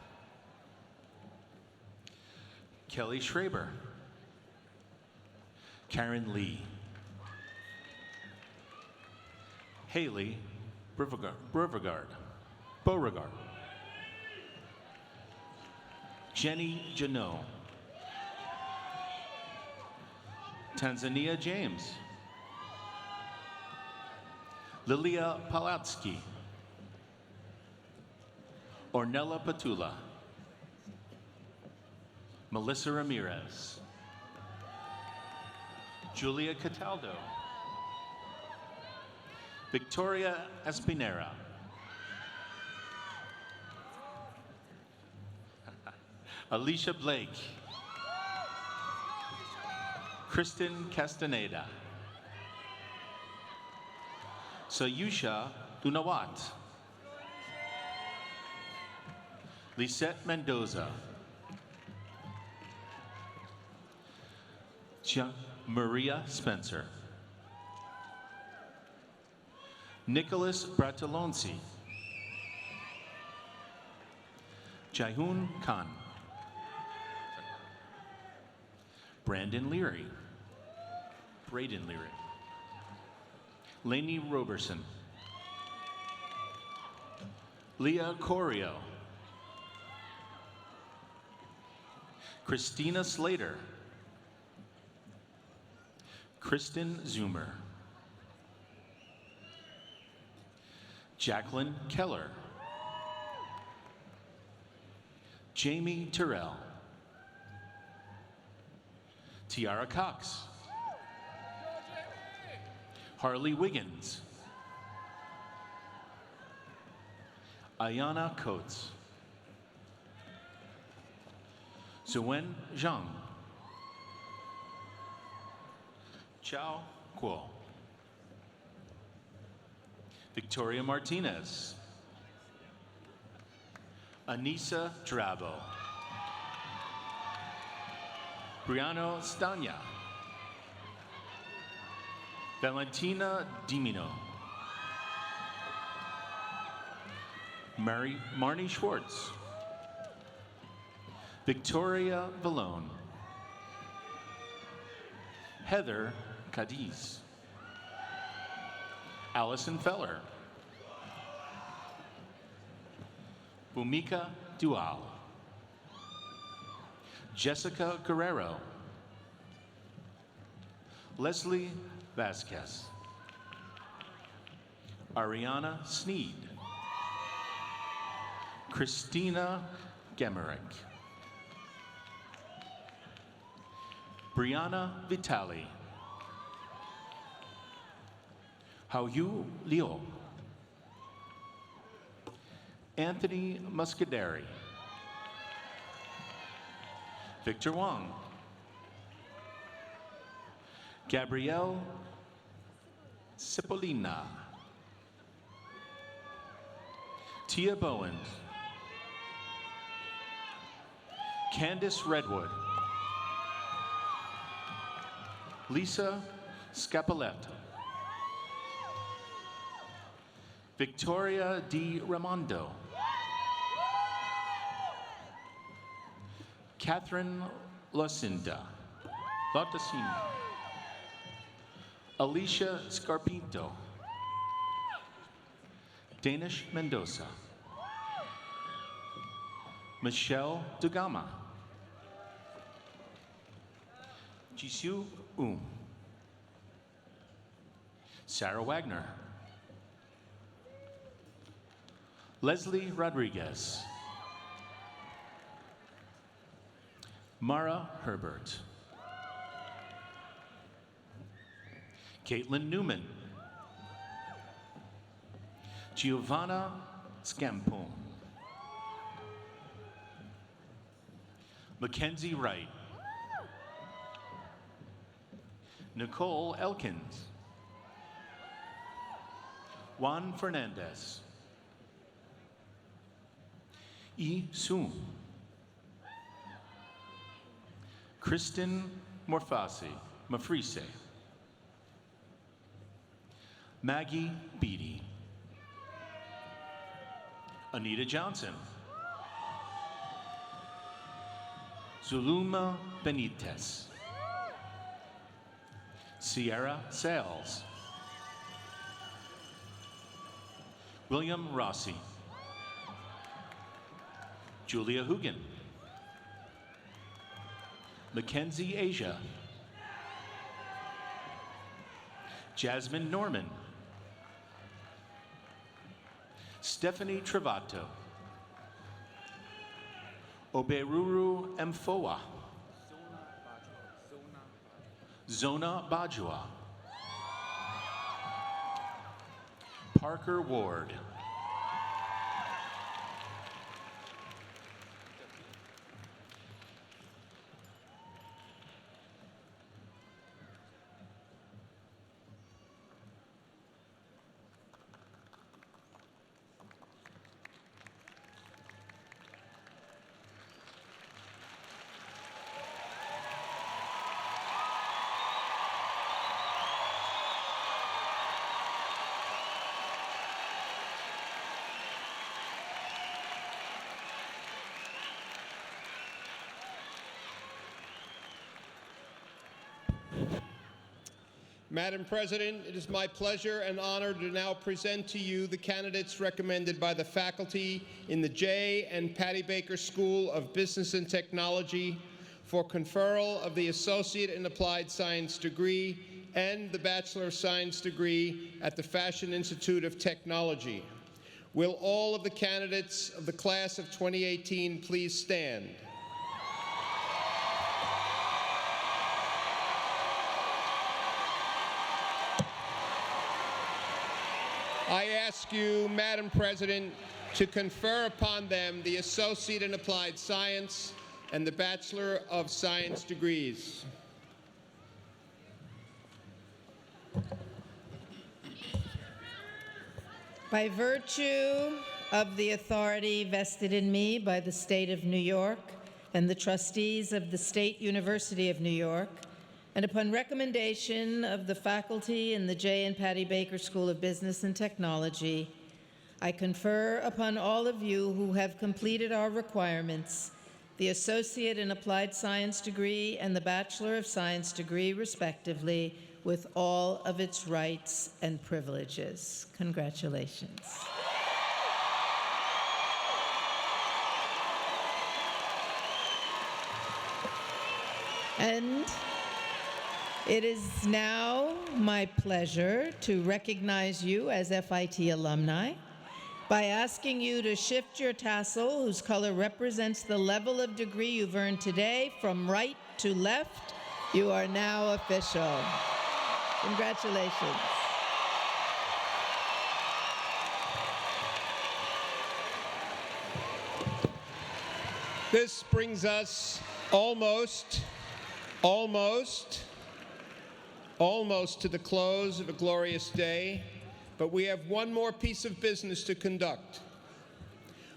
Kelly Schraber. Karen Lee. Haley Beauregard. Jenny Janot. Tanzania James. Lilia Palatsky. Ornella Patula. Melissa Ramirez. Julia Cataldo. Victoria Espinera. Alicia Blake. Kristen Castaneda. Sayusha Dunawat. Lisette Mendoza. Maria Spencer. Nicholas Bratalonsi. Jaihun Khan. Brandon Leary. Braden Leary. Lainey Roberson. Leah Corio. Christina Slater. Kristen Zoomer. Jacqueline Keller. Jamie Terrell. Tiara Cox. Harley Wiggins. Ayana Coates. Zuen Zhang. Chao Kuo. Victoria Martinez. Anissa Drabo. Briano Stanya. Valentina Dimino. Marnie Schwartz. Victoria Vallone. Heather Cadiz. Allison Feller. Bhumika Dual. Jessica Guerrero. Leslie Vasquez. Ariana Sneed. Christina Gemerick. Brianna Vitali. Haoyu Liu. Anthony Muscaderi. Victor Wang. Gabrielle Cipollina. Tia Bowen. Candice Redwood. Lisa Scapoletta. Victoria Di Ramondo. Catherine Lucinda. Alicia Scarpinto. Danish Mendoza. Michelle Dugama. Jisoo Sarah Wagner. Leslie Rodriguez. Mara Herbert. Caitlin Newman. Giovanna Scampone. Mackenzie Wright. Nicole Elkins. Juan Fernandez. Yi Soon. Kristen Mafrise. Maggie Beatty. Anita Johnson. Zuluma Benitez. Sierra Sales. William Rossi. Julia Hugan. Mackenzie Asia. Jasmine Norman. Stephanie Travato. Oberuru Mfoa. Zona Bajwa. Parker Ward. Madam President, it is my pleasure and honor to now present to you the candidates recommended by the faculty in the J. and Patty Baker School of Business and Technology for conferral of the Associate in Applied Science degree and the Bachelor of Science degree at the Fashion Institute of Technology. Will all of the candidates of the class of 2018 please stand? I ask you, Madam President, to confer upon them the Associate in Applied Science and the Bachelor of Science degrees. By virtue of the authority vested in me by the State of New York and the trustees of the State University of New York, and upon recommendation of the faculty in the J. and Patty Baker School of Business and Technology, I confer upon all of you who have completed our requirements the Associate in Applied Science degree and the Bachelor of Science degree, respectively, with all of its rights and privileges. Congratulations. And it is now my pleasure to recognize you as FIT alumni by asking you to shift your tassel, whose color represents the level of degree you've earned today, from right to left. You are now official. Congratulations. This brings us almost to the close of a glorious day, but we have one more piece of business to conduct.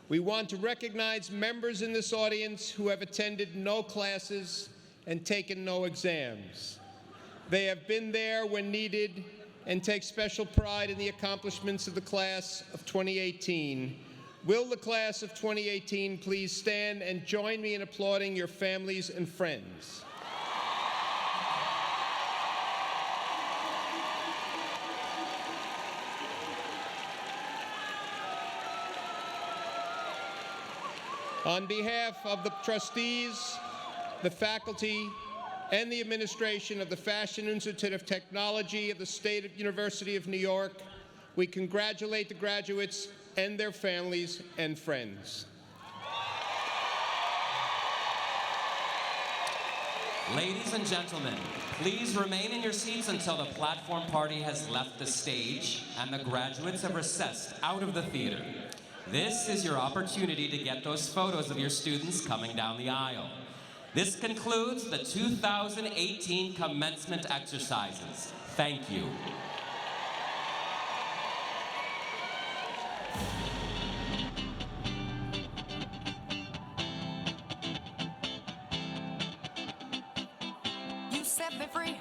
We want to recognize members in this audience who have attended no classes and taken no exams. They have been there when needed and take special pride in the accomplishments of the class of 2018. Will the class of 2018 please stand and join me in applauding your families and friends? On behalf of the trustees, the faculty, and the administration of the Fashion Institute of Technology of the State University of New York, we congratulate the graduates and their families and friends. Ladies and gentlemen, please remain in your seats until the platform party has left the stage and the graduates have recessed out of the theater. This is your opportunity to get those photos of your students coming down the aisle. This concludes the 2018 commencement exercises. Thank you. You set me free.